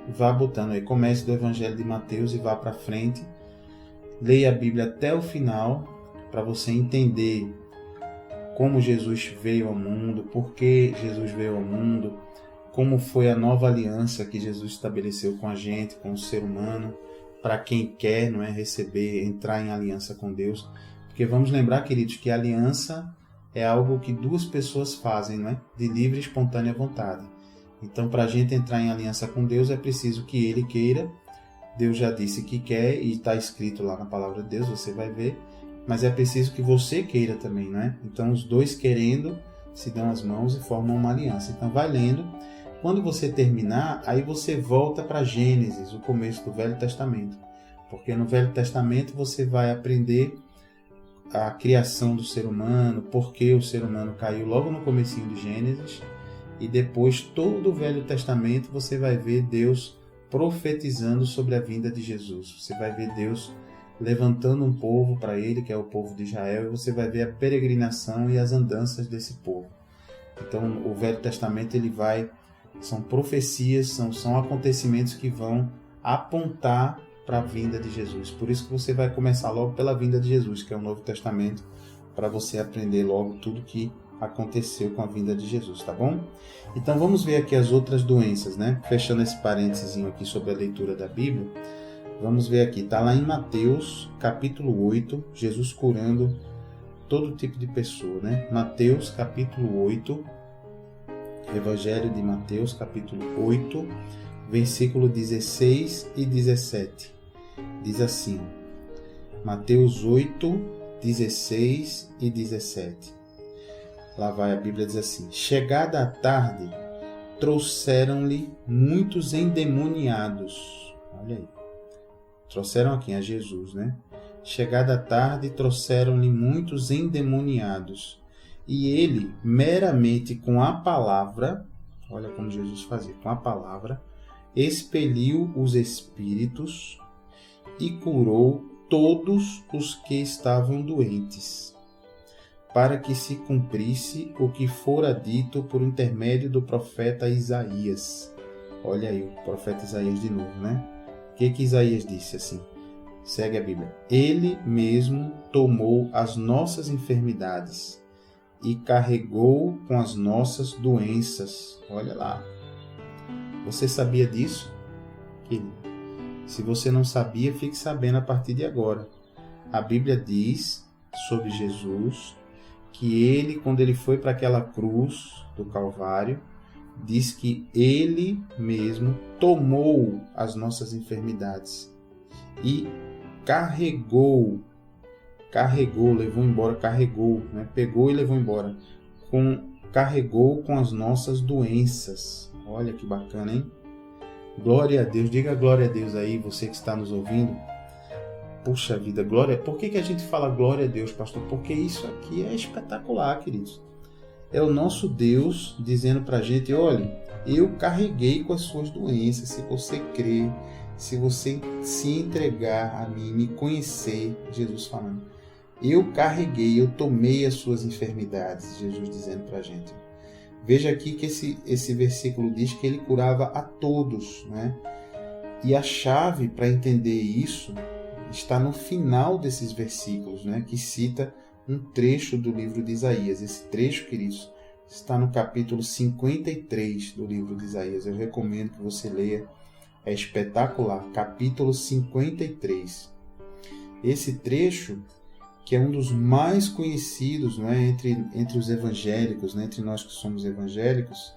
E vá botando aí, comece do Evangelho de Mateus e vá para frente. Leia a Bíblia até o final, para você entender como Jesus veio ao mundo, por que Jesus veio ao mundo, como foi a nova aliança que Jesus estabeleceu com a gente, com o ser humano, para quem quer, não é, receber, entrar em aliança com Deus. Porque vamos lembrar, queridos, que a aliança é algo que duas pessoas fazem, não é? De livre e espontânea vontade. Então, para a gente entrar em aliança com Deus, é preciso que Ele queira. Deus já disse que quer e está escrito lá na palavra de Deus, você vai ver. Mas é preciso que você queira também, não é? Então, os dois querendo se dão as mãos e formam uma aliança. Então, vai lendo. Quando você terminar, aí você volta para Gênesis, o começo do Velho Testamento. Porque no Velho Testamento você vai aprender a criação do ser humano, por que o ser humano caiu logo no comecinho de Gênesis. E depois, todo o Velho Testamento, você vai ver Deus profetizando sobre a vinda de Jesus. Você vai ver Deus levantando um povo para Ele, que é o povo de Israel, e você vai ver a peregrinação e as andanças desse povo. Então, o Velho Testamento são profecias, são acontecimentos que vão apontar para a vinda de Jesus. Por isso que você vai começar logo pela vinda de Jesus, que é o Novo Testamento, para você aprender logo tudo que aconteceu com a vinda de Jesus, tá bom? Então vamos ver aqui as outras doenças, né? Fechando esse parênteses aqui sobre a leitura da Bíblia, vamos ver aqui, tá lá em Mateus, capítulo 8, Jesus curando todo tipo de pessoa, né? Mateus, capítulo 8, Evangelho de Mateus, capítulo 8, versículo 16 e 17. Diz assim, Mateus 8, 16 e 17. Lá vai a Bíblia, diz assim: chegada a tarde, trouxeram-lhe muitos endemoniados. Olha aí. Trouxeram a quem? A Jesus, né? Chegada a tarde, trouxeram-lhe muitos endemoniados E ele, meramente com a palavra, olha como Jesus fazia, com a palavra, expeliu os espíritos e curou todos os que estavam doentes, para que se cumprisse o que fora dito por intermédio do profeta Isaías. Olha aí o profeta Isaías de novo, né? O que Isaías disse assim? Segue a Bíblia. Ele mesmo tomou as nossas enfermidades e carregou com as nossas doenças. Olha lá. Você sabia disso? Querido? Se você não sabia, fique sabendo a partir de agora. A Bíblia diz sobre Jesus que ele, quando ele foi para aquela cruz do Calvário, diz que ele mesmo tomou as nossas enfermidades e carregou, levou embora, carregou, né? Pegou e levou embora, carregou com as nossas doenças. Olha que bacana, hein? Glória a Deus, diga glória a Deus aí, você que está nos ouvindo. Puxa vida, glória. Por que a gente fala glória a Deus, pastor? Porque isso aqui é espetacular, queridos. É o nosso Deus dizendo para a gente, olha, eu carreguei com as suas doenças. Se você crer, se você se entregar a mim, me conhecer, Jesus falando, eu carreguei, eu tomei as suas enfermidades, Jesus dizendo para a gente. Veja aqui que esse versículo diz que ele curava a todos, né? E a chave para entender isso está no final desses versículos, né? Que cita um trecho do livro de Isaías. Esse trecho, queridos, está no capítulo 53 do livro de Isaías. Eu recomendo que você leia, é espetacular. Capítulo 53. Esse trecho, que é um dos mais conhecidos, não é, entre os evangélicos, né, entre nós que somos evangélicos,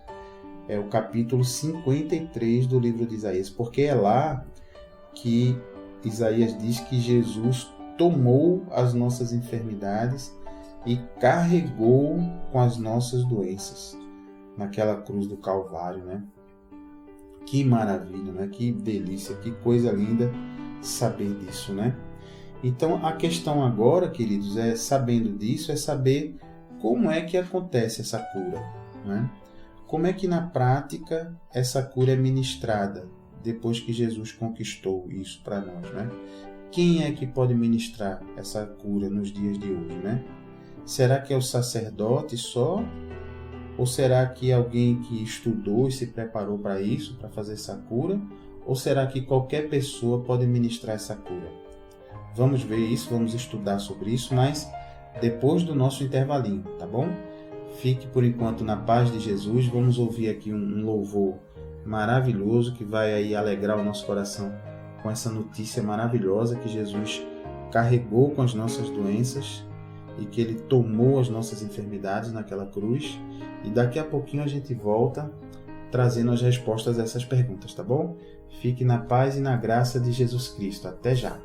é o capítulo 53 do livro de Isaías, porque é lá que Isaías diz que Jesus tomou as nossas enfermidades e carregou com as nossas doenças naquela cruz do Calvário, né? Que maravilha, né? Que delícia, que coisa linda saber disso, né? Então, a questão agora, queridos, sabendo disso, é saber como é que acontece essa cura, né? Como é que na prática essa cura é ministrada depois que Jesus conquistou isso para nós, né? Quem é que pode ministrar essa cura nos dias de hoje, né? Será que é o sacerdote só? Ou será que é alguém que estudou e se preparou para isso, para fazer essa cura? Ou será que qualquer pessoa pode ministrar essa cura? Vamos ver isso, vamos estudar sobre isso, mas depois do nosso intervalinho, tá bom? Fique por enquanto na paz de Jesus. Vamos ouvir aqui um louvor maravilhoso que vai aí alegrar o nosso coração com essa notícia maravilhosa que Jesus carregou com as nossas doenças e que Ele tomou as nossas enfermidades naquela cruz. E daqui a pouquinho a gente volta trazendo as respostas a essas perguntas, tá bom? Fique na paz e na graça de Jesus Cristo. Até já!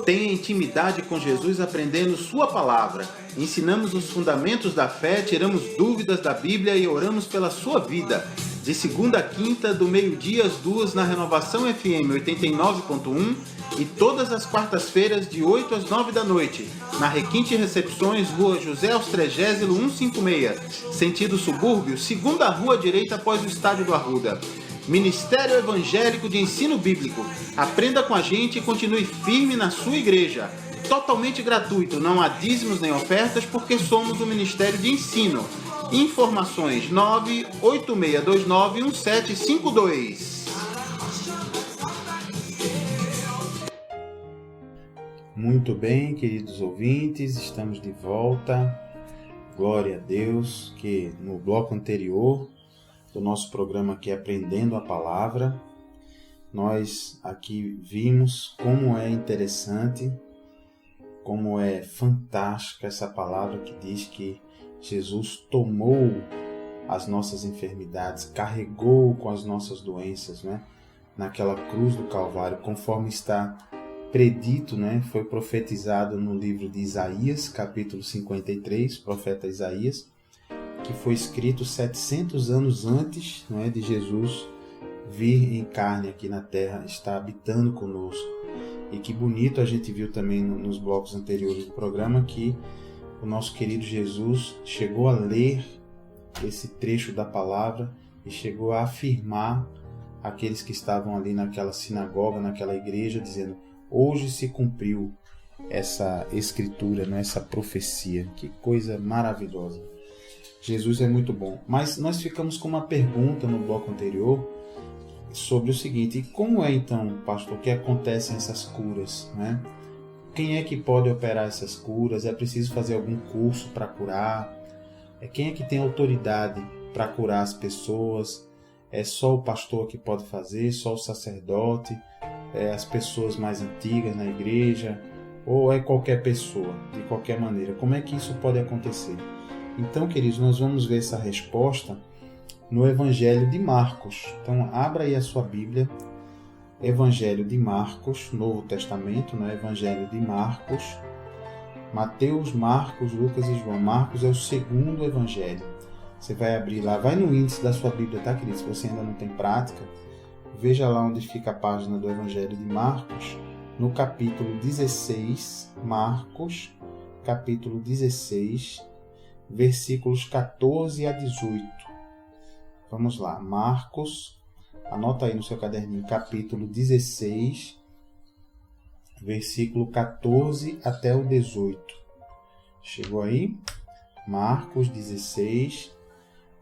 Tenha intimidade com Jesus aprendendo Sua palavra. Ensinamos os fundamentos da fé, tiramos dúvidas da Bíblia e oramos pela sua vida. De segunda a quinta, do meio-dia às 2 na Renovação FM 89.1 e todas as quartas-feiras de 8 às 9 da noite, na Requinte Recepções, Rua José Austrégésilo 156, sentido subúrbio, segunda rua direita após o Estádio do Arruda. Ministério Evangélico de Ensino Bíblico. Aprenda com a gente e continue firme na sua igreja. Totalmente gratuito, não há dízimos nem ofertas porque somos um ministério de ensino. Informações 986291752. Muito bem, queridos ouvintes, estamos de volta. Glória a Deus, que no bloco anterior do nosso programa aqui Aprendendo a Palavra, nós aqui vimos como é interessante, como é fantástica essa palavra que diz que Jesus tomou as nossas enfermidades, carregou com as nossas doenças, né? Naquela cruz do Calvário, conforme está predito, né, foi profetizado no livro de Isaías, capítulo 53, profeta Isaías, que foi escrito 700 anos antes, não é, de Jesus vir em carne aqui na Terra, estar habitando conosco. E que bonito, a gente viu também nos blocos anteriores do programa que o nosso querido Jesus chegou a ler esse trecho da palavra e chegou a afirmar aqueles que estavam ali naquela sinagoga, naquela igreja, dizendo: hoje se cumpriu essa escritura, né, essa profecia. Que coisa maravilhosa. Jesus é muito bom. Mas nós ficamos com uma pergunta no bloco anterior sobre o seguinte: como é então, pastor, que acontecem essas curas, né? Quem é que pode operar essas curas? É preciso fazer algum curso para curar? Quem é que tem autoridade para curar as pessoas? É só o pastor que pode fazer? Só o sacerdote? As pessoas mais antigas na igreja? Ou é qualquer pessoa, de qualquer maneira? Como é que isso pode acontecer? Então, queridos, nós vamos ver essa resposta no Evangelho de Marcos. Então, abra aí a sua Bíblia, Evangelho de Marcos, Novo Testamento, né? Evangelho de Marcos, Mateus, Marcos, Lucas e João. Marcos é o segundo Evangelho. Você vai abrir lá, vai no índice da sua Bíblia, tá, querido? Se você ainda não tem prática, veja lá onde fica a página do Evangelho de Marcos, no capítulo 16, Marcos, capítulo 16, versículos 14 a 18. Vamos lá, Marcos, anota aí no seu caderninho, capítulo 16, versículo 14 até o 18. Chegou aí? Marcos 16,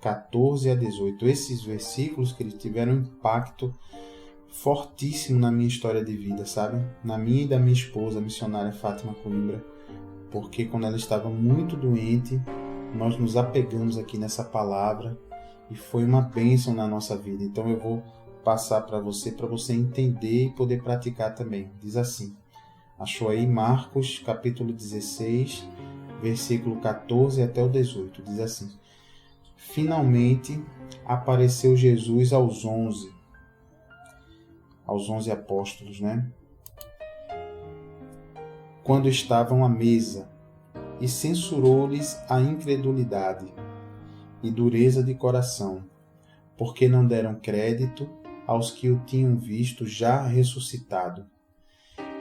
14 a 18. Esses versículos que eles tiveram um impacto fortíssimo na minha história de vida, sabe? Na minha e da minha esposa, a missionária Fátima Coimbra, porque quando ela estava muito doente, nós nos apegamos aqui nessa palavra e foi uma bênção na nossa vida. Então eu vou passar para você entender e poder praticar também. Diz assim, achou aí Marcos capítulo 16, versículo 14 até o 18. Diz assim: finalmente apareceu Jesus aos 11 apóstolos, né? Quando estavam à mesa, e censurou-lhes a incredulidade e dureza de coração, porque não deram crédito aos que o tinham visto já ressuscitado.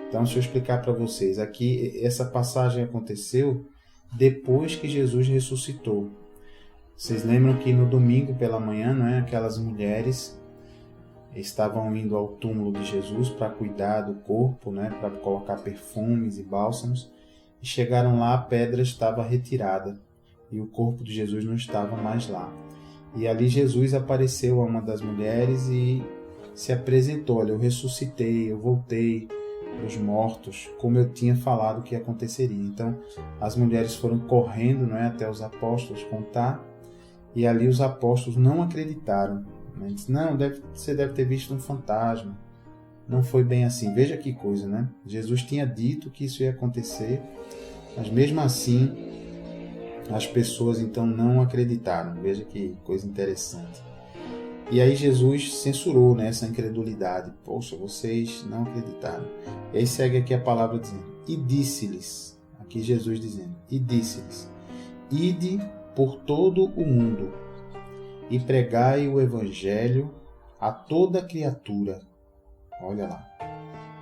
Então, deixa eu explicar para vocês. Aqui, essa passagem aconteceu depois que Jesus ressuscitou. Vocês lembram que no domingo pela manhã, não é? Aquelas mulheres estavam indo ao túmulo de Jesus para cuidar do corpo, né? Para colocar perfumes e bálsamos. E chegaram lá, a pedra estava retirada e o corpo de Jesus não estava mais lá. E ali Jesus apareceu a uma das mulheres e se apresentou: olha, eu ressuscitei, eu voltei dos mortos, como eu tinha falado que aconteceria. Então, as mulheres foram correndo, não é, até os apóstolos contar, e ali os apóstolos não acreditaram. Né? Disseram: não, você deve ter visto um fantasma. Não foi bem assim. Veja que coisa, né? Jesus tinha dito que isso ia acontecer, mas mesmo assim as pessoas então não acreditaram. Veja que coisa interessante. E aí Jesus censurou, né, essa incredulidade. Poxa, vocês não acreditaram. E aí segue aqui a palavra dizendo: e disse-lhes, aqui Jesus dizendo, e disse-lhes: ide por todo o mundo e pregai o evangelho a toda criatura. Olha lá,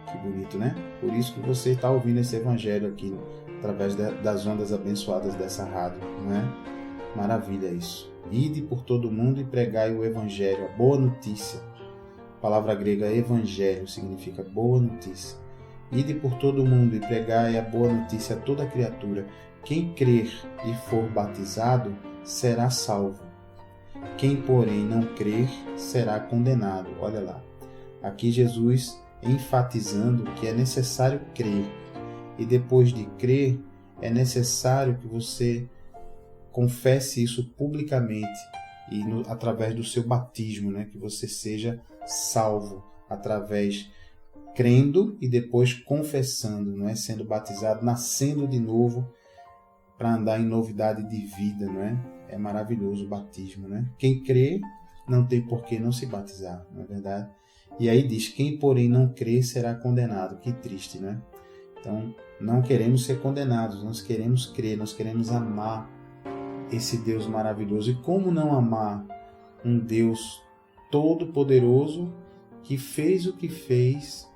que bonito, né? Por isso que você está ouvindo esse evangelho aqui, através das ondas abençoadas dessa rádio, não é? Maravilha isso. Ide por todo o mundo e pregai o evangelho, a boa notícia. A palavra grega evangelho significa boa notícia. Ide por todo o mundo e pregai a boa notícia a toda criatura. Quem crer e for batizado será salvo. Quem, porém, não crer será condenado. Olha lá. Aqui Jesus enfatizando que é necessário crer. E depois de crer, é necessário que você confesse isso publicamente e através do seu batismo, né? Que você seja salvo através crendo e depois confessando, não é? Sendo batizado, nascendo de novo para andar em novidade de vida, não é? É maravilhoso o batismo, né? Quem crê não tem por que não se batizar, não é verdade? E aí diz, quem porém não crê será condenado. Que triste, né? Então, não queremos ser condenados, nós queremos crer, nós queremos amar esse Deus maravilhoso. E como não amar um Deus todo-poderoso que fez o que fez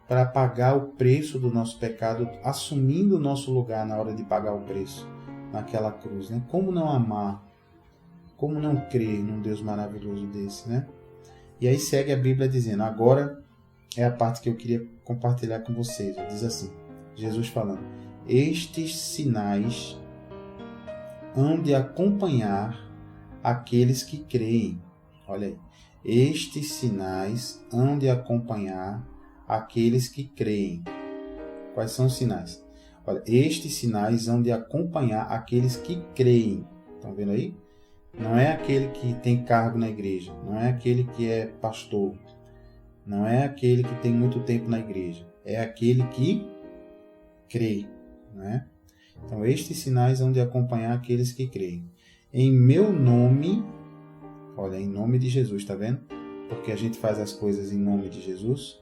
para pagar o preço do nosso pecado, assumindo o nosso lugar na hora de pagar o preço naquela cruz, né? Como não amar? Como não crer num Deus maravilhoso desse, né? E aí segue a Bíblia dizendo, agora é a parte que eu queria compartilhar com vocês. Diz assim, Jesus falando, estes sinais hão de acompanhar aqueles que creem. Olha aí. Estes sinais hão de acompanhar aqueles que creem. Quais são os sinais? Olha, estes sinais hão de acompanhar aqueles que creem. Estão vendo aí? Não é aquele que tem cargo na igreja, não é aquele que é pastor, não é aquele que tem muito tempo na igreja, é aquele que crê, né? Então, estes sinais hão de acompanhar aqueles que creem. Em meu nome, olha, em nome de Jesus, tá vendo? Porque a gente faz as coisas em nome de Jesus,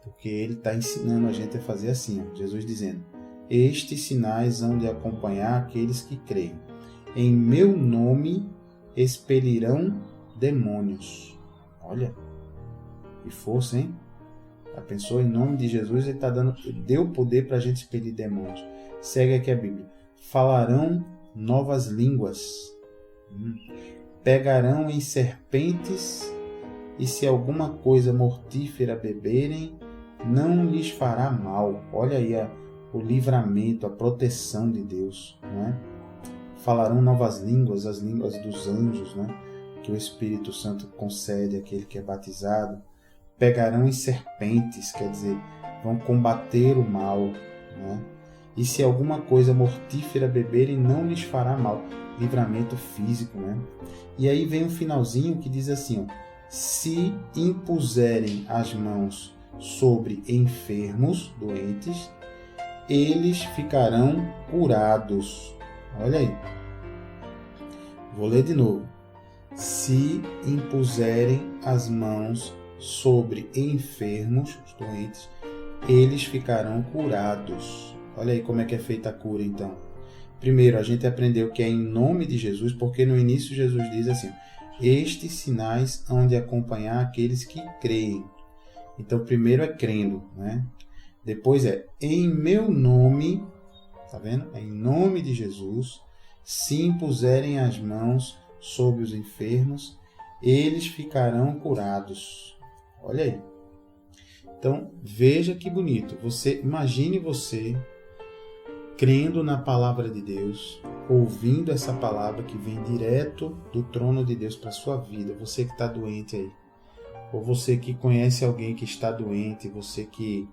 porque Ele está ensinando a gente a fazer assim, ó. Jesus dizendo, estes sinais hão de acompanhar aqueles que creem. Em meu nome expelirão demônios. Olha, que força, hein? Já pensou? Em nome de Jesus, Ele deu poder para a gente expelir demônios. Segue aqui a Bíblia. Falarão novas línguas. Pegarão em serpentes, e se alguma coisa mortífera beberem, não lhes fará mal. Olha aí o livramento, a proteção de Deus, não é? Falarão novas línguas, as línguas dos anjos, né? Que o Espírito Santo concede àquele que é batizado. Pegarão em serpentes, quer dizer, vão combater o mal, né? E se alguma coisa mortífera beberem, não lhes fará mal. Livramento físico, né? E aí vem um finalzinho que diz assim, ó, se impuserem as mãos sobre enfermos, doentes, eles ficarão curados. Olha aí. Vou ler de novo. Se impuserem as mãos sobre enfermos, os doentes, eles ficarão curados. Olha aí como é que é feita a cura, então. Primeiro, a gente aprendeu que é em nome de Jesus, porque no início Jesus diz assim, estes sinais hão de acompanhar aqueles que creem. Então, primeiro é crendo, né? Depois é em meu nome, tá vendo? É em nome de Jesus, se impuserem as mãos sobre os enfermos, eles ficarão curados. Olha aí. Então, veja que bonito. Imagine você crendo na palavra de Deus, ouvindo essa palavra que vem direto do trono de Deus para a sua vida. Você que está doente aí, ou você que conhece alguém que está doente, você que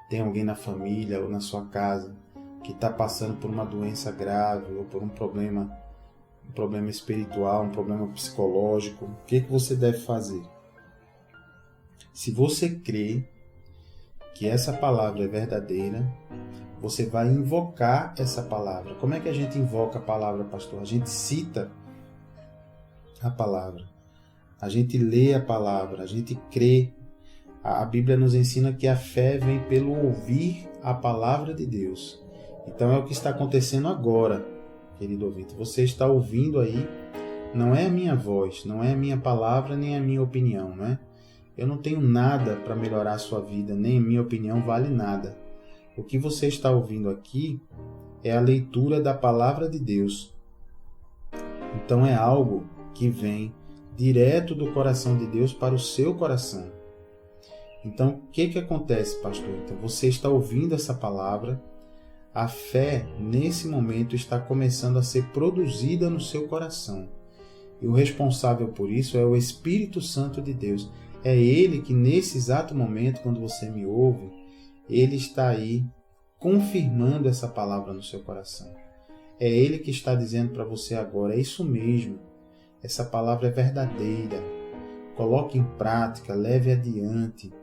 tem alguém na família ou na sua casa que está passando por uma doença grave ou por um problema espiritual, um problema psicológico, o que você deve fazer? Se você crê que essa palavra é verdadeira, você vai invocar essa palavra. Como é que a gente invoca a palavra, pastor? A gente cita a palavra. A gente lê a palavra, a gente crê. A Bíblia nos ensina que a fé vem pelo ouvir a palavra de Deus. Então é o que está acontecendo agora, querido ouvinte. Você está ouvindo aí, não é a minha voz, não é a minha palavra, nem a minha opinião, né? Eu não tenho nada para melhorar a sua vida, nem a minha opinião vale nada. O que você está ouvindo aqui é a leitura da palavra de Deus. Então é algo que vem direto do coração de Deus para o seu coração. Então, o que acontece, pastor? Então, você está ouvindo essa palavra, a fé, nesse momento, está começando a ser produzida no seu coração. E o responsável por isso é o Espírito Santo de Deus. É Ele que, nesse exato momento, quando você me ouve, Ele está aí confirmando essa palavra no seu coração. É Ele que está dizendo para você agora, é isso mesmo, essa palavra é verdadeira. Coloque em prática, leve adiante.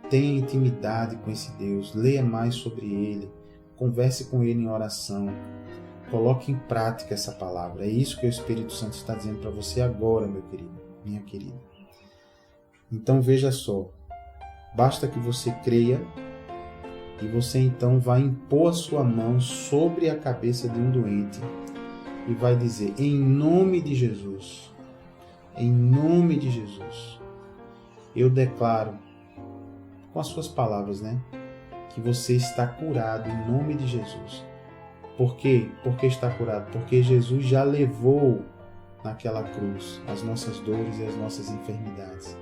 Tenha intimidade com esse Deus, leia mais sobre Ele, converse com Ele em oração, coloque em prática essa palavra. É isso que o Espírito Santo está dizendo para você agora, meu querido, minha querida. Então veja só, basta que você creia e você então vai impor a sua mão sobre a cabeça de um doente e vai dizer, em nome de Jesus, eu declaro, com as suas palavras, né, que você está curado em nome de Jesus. Por quê? Porque está curado? Porque Jesus já levou naquela cruz as nossas dores e as nossas enfermidades.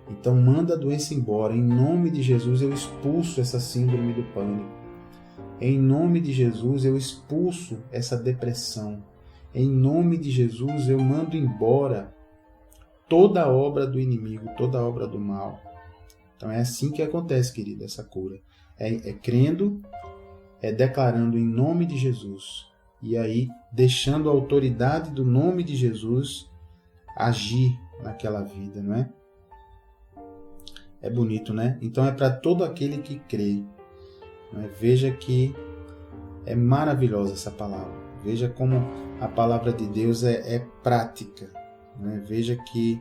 Então manda a doença embora. Em nome de Jesus eu expulso essa síndrome do pânico. Em nome de Jesus eu expulso essa depressão. Em nome de Jesus eu mando embora toda a obra do inimigo, toda a obra do mal. Então é assim que acontece, querido, essa cura. É crendo, é declarando em nome de Jesus. E aí deixando a autoridade do nome de Jesus agir naquela vida, não é? É bonito, né? Então é para todo aquele que crê. Não é? Veja que é maravilhosa essa palavra. Veja como a palavra de Deus é prática. Não é? Veja que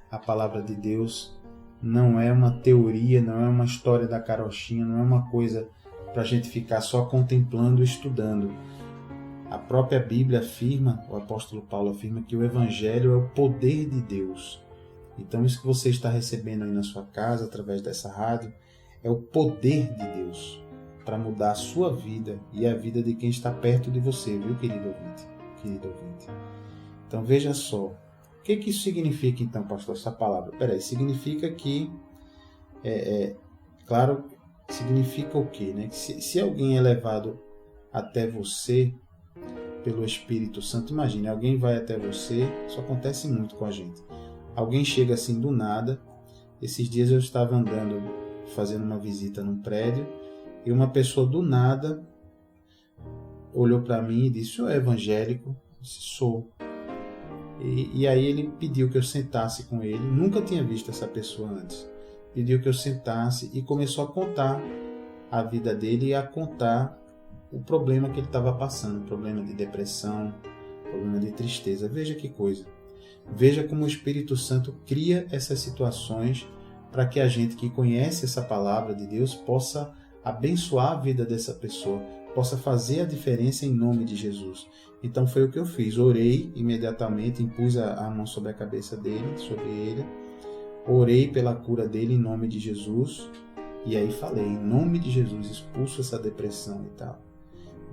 a palavra de Deus não é uma teoria, não é uma história da carochinha, não é uma coisa para a gente ficar só contemplando e estudando. A própria Bíblia afirma, o apóstolo Paulo afirma que o Evangelho é o poder de Deus. Então isso que você está recebendo aí na sua casa, através dessa rádio, é o poder de Deus para mudar a sua vida e a vida de quem está perto de você, viu, querido ouvinte? Querido ouvinte. Então veja só, o que isso significa então, pastor, essa palavra? Significa que, claro, significa o quê? Né? Se alguém é levado até você pelo Espírito Santo, imagine, alguém vai até você, isso acontece muito com a gente. Alguém chega assim do nada. Esses dias eu estava andando, fazendo uma visita num prédio, e uma pessoa do nada olhou para mim e disse, "O senhor é evangélico?" Eu disse, "Sou." E aí ele pediu que eu sentasse com ele. Nunca tinha visto essa pessoa antes. Pediu que eu sentasse e começou a contar a vida dele e a contar o problema que ele estava passando, problema de depressão, problema de tristeza. Veja que coisa. Veja como o Espírito Santo cria essas situações para que a gente que conhece essa palavra de Deus possa abençoar a vida dessa pessoa, possa fazer a diferença em nome de Jesus. Então foi o que eu fiz. Orei imediatamente, impus a mão sobre a cabeça dele, sobre ele. Orei pela cura dele em nome de Jesus. E aí falei, em nome de Jesus, expulso essa depressão e tal.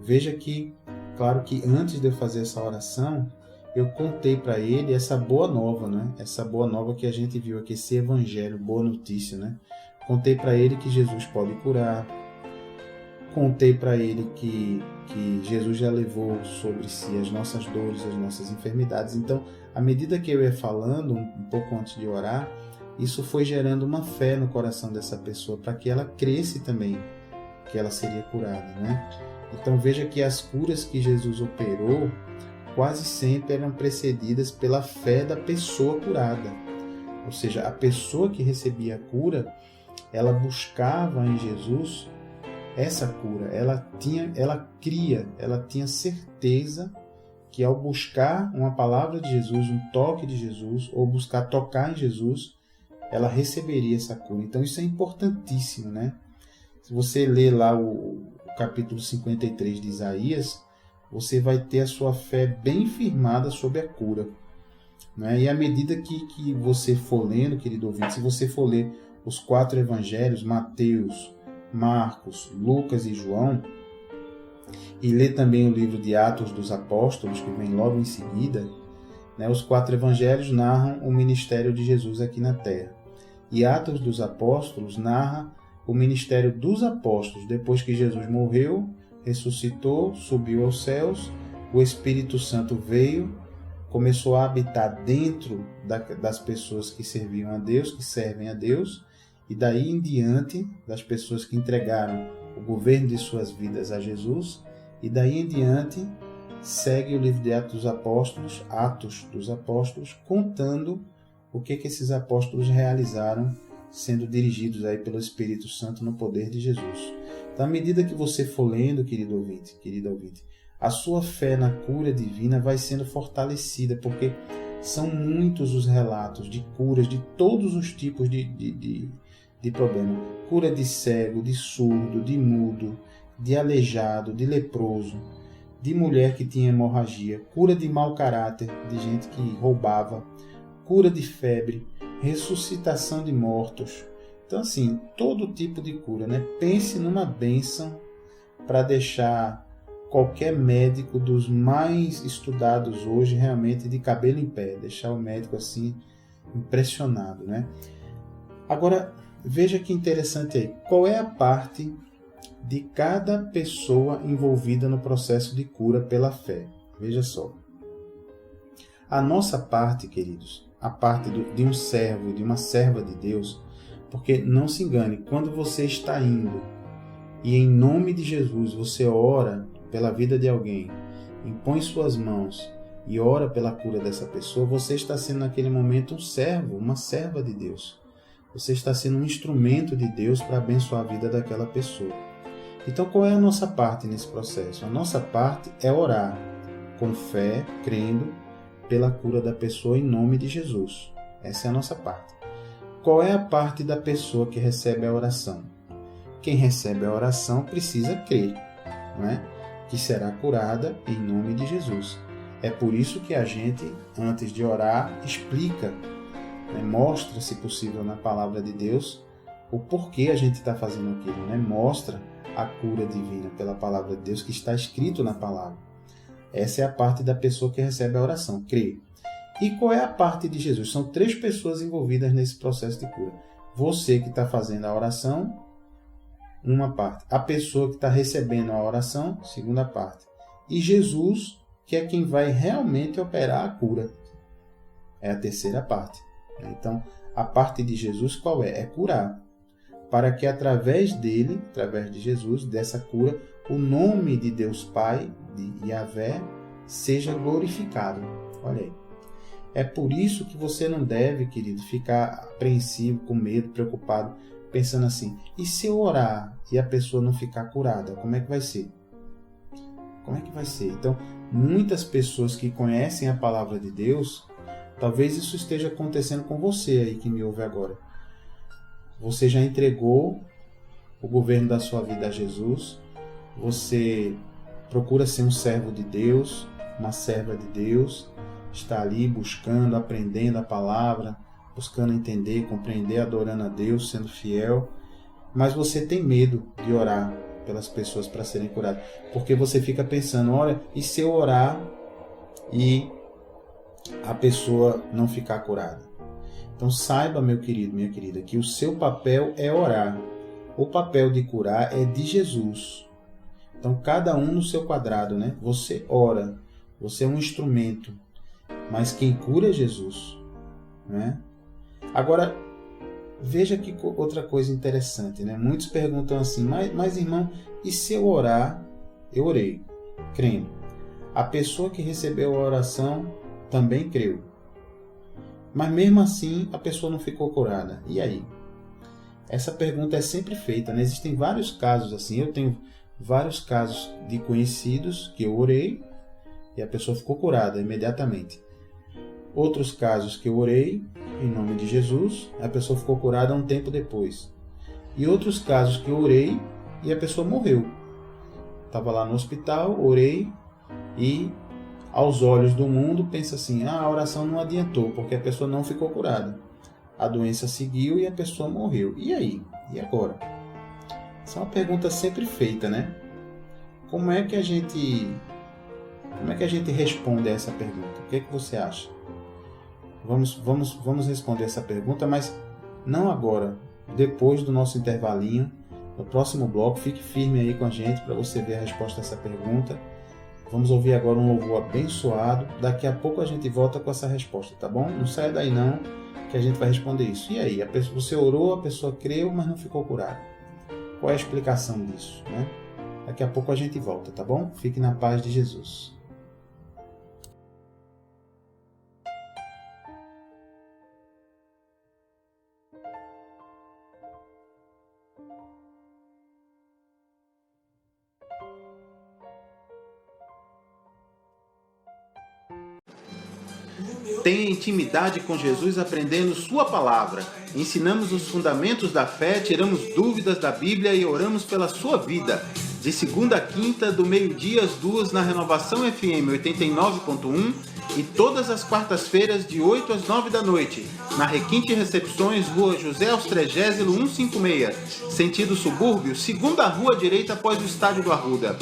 Veja que, claro que antes de eu fazer essa oração, eu contei para ele essa boa nova, né? Essa boa nova que a gente viu aqui, esse evangelho, boa notícia, né? Contei para ele que Jesus pode curar. Contei para ele que Jesus já levou sobre si as nossas dores, as nossas enfermidades. Então, à medida que eu ia falando, um pouco antes de orar, isso foi gerando uma fé no coração dessa pessoa, para que ela cresce também, que ela seria curada, né? Então, veja que as curas que Jesus operou quase sempre eram precedidas pela fé da pessoa curada. Ou seja, a pessoa que recebia a cura, ela buscava em Jesus essa cura. Ela tinha certeza que ao buscar uma palavra de Jesus, um toque de Jesus, ou buscar tocar em Jesus, ela receberia essa cura. Então isso é importantíssimo, né? Se você ler lá o capítulo 53 de Isaías, você vai ter a sua fé bem firmada sobre a cura, né? E à medida que você for lendo, querido ouvinte, se você for ler os 4 evangelhos, Mateus, Marcos, Lucas e João, e ler também o livro de Atos dos Apóstolos, que vem logo em seguida, né? Os 4 evangelhos narram o ministério de Jesus aqui na terra. E Atos dos Apóstolos narra o ministério dos apóstolos, depois que Jesus morreu, ressuscitou, subiu aos céus, o Espírito Santo veio, começou a habitar dentro das pessoas que serviam a Deus, que servem a Deus, e daí em diante, das pessoas que entregaram o governo de suas vidas a Jesus, e daí em diante segue o livro de Atos dos Apóstolos, contando o que esses apóstolos realizaram, sendo dirigidos aí pelo Espírito Santo no poder de Jesus. Então, à medida que você for lendo, querido ouvinte, a sua fé na cura divina vai sendo fortalecida, porque São muitos os relatos de curas de todos os tipos de problema. Cura de cego, de surdo, de mudo, de aleijado, de leproso, de mulher que tinha hemorragia, cura de mau caráter, de gente que roubava, cura de febre, ressuscitação de mortos. Então, assim, todo tipo de cura, né? Pense numa bênção para deixar qualquer médico dos mais estudados hoje realmente de cabelo em pé, deixar o médico assim impressionado, né? Agora, veja que interessante aí, qual é a parte de cada pessoa envolvida no processo de cura pela fé? Veja só. A nossa parte, queridos, a parte de um servo, de uma serva de Deus, porque não se engane, quando você está indo e em nome de Jesus você ora pela vida de alguém, impõe suas mãos e ora pela cura dessa pessoa, você está sendo naquele momento um servo, uma serva de Deus. Você está sendo um instrumento de Deus para abençoar a vida daquela pessoa. Então, qual é a nossa parte nesse processo? A nossa parte é orar com fé, crendo pela cura da pessoa em nome de Jesus. Essa é a nossa parte. Qual é a parte da pessoa que recebe a oração? Quem recebe a oração precisa crer, não é? Que será curada em nome de Jesus. É por isso que a gente, antes de orar, explica, né? Mostra, se possível, na palavra de Deus, o porquê a gente está fazendo aquilo, né? Mostra a cura divina pela palavra de Deus que está escrito na palavra. Essa é a parte da pessoa que recebe a oração, crê. E qual é a parte de Jesus? São 3 pessoas envolvidas nesse processo de cura. Você que está fazendo a oração, uma parte. A pessoa que está recebendo a oração, segunda parte. E Jesus, que é quem vai realmente operar a cura. É a terceira parte. Então, a parte de Jesus qual é? É curar. Para que através dele, através de Jesus, dessa cura, o nome de Deus Pai, de Yahvé, seja glorificado. Olha aí. É por isso que você não deve, querido, ficar apreensivo, com medo, preocupado, pensando assim, e se eu orar e a pessoa não ficar curada, como é que vai ser? Como é que vai ser? Então, muitas pessoas que conhecem a palavra de Deus, talvez isso esteja acontecendo com você aí que me ouve agora. Você já entregou o governo da sua vida a Jesus, você procura ser um servo de Deus, uma serva de Deus, está ali buscando, aprendendo a palavra, buscando entender, compreender, adorando a Deus, sendo fiel, mas você tem medo de orar pelas pessoas para serem curadas, porque você fica pensando, olha, e se eu orar e a pessoa não ficar curada? Então saiba, meu querido, minha querida, que o seu papel é orar. O papel de curar é de Jesus. Então cada um no seu quadrado, né? Você ora, você é um instrumento, mas quem cura é Jesus, né? Agora, veja que outra coisa interessante, né? Muitos perguntam assim, mas irmão, e se eu orar? Eu orei, crendo. A pessoa que recebeu a oração também creu. Mas mesmo assim, a pessoa não ficou curada. E aí? Essa pergunta é sempre feita, né? Existem vários casos assim. Eu tenho vários casos de conhecidos que eu orei e a pessoa ficou curada imediatamente. Outros casos que eu orei em nome de Jesus, a pessoa ficou curada um tempo depois. E outros casos que eu orei e a pessoa morreu. Estava lá no hospital, orei e aos olhos do mundo pensa assim, a oração não adiantou porque a pessoa não ficou curada. A doença seguiu e a pessoa morreu. E aí? E agora? Essa é uma pergunta sempre feita, né? Como é que a gente responde a essa pergunta? O que é que você acha? Vamos responder essa pergunta, mas não agora. Depois do nosso intervalinho, no próximo bloco, fique firme aí com a gente para você ver a resposta a essa pergunta. Vamos ouvir agora um louvor abençoado. Daqui a pouco a gente volta com essa resposta, tá bom? Não saia daí não, que a gente vai responder isso. E aí? Você orou, a pessoa creu, mas não ficou curada. Qual é a explicação disso, né? Daqui a pouco a gente volta, tá bom? Fique na paz de Jesus. Tenha intimidade com Jesus aprendendo sua palavra. Ensinamos os fundamentos da fé, tiramos dúvidas da Bíblia e oramos pela sua vida. De segunda a quinta, do meio-dia às 2 na Renovação FM 89.1 e todas as quartas-feiras de 8 às 9 da noite, na Requinte Recepções, Rua José Austregésilo 156, sentido subúrbio, segunda rua direita após o Estádio do Arruda.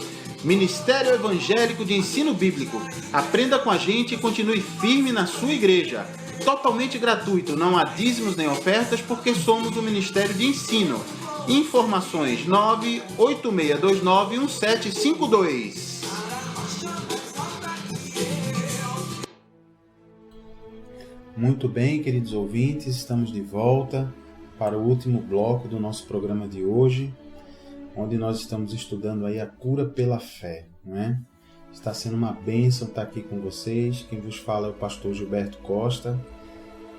Ministério Evangélico de Ensino Bíblico. Aprenda com a gente e continue firme na sua igreja. Totalmente gratuito, não há dízimos nem ofertas, porque somos o Ministério de Ensino. Informações 986291752. Muito bem, queridos ouvintes, estamos de volta para o último bloco do nosso programa de hoje, onde nós estamos estudando aí a cura pela fé, não é? Está sendo uma bênção estar aqui com vocês. Quem vos fala é o pastor Gilberto Costa,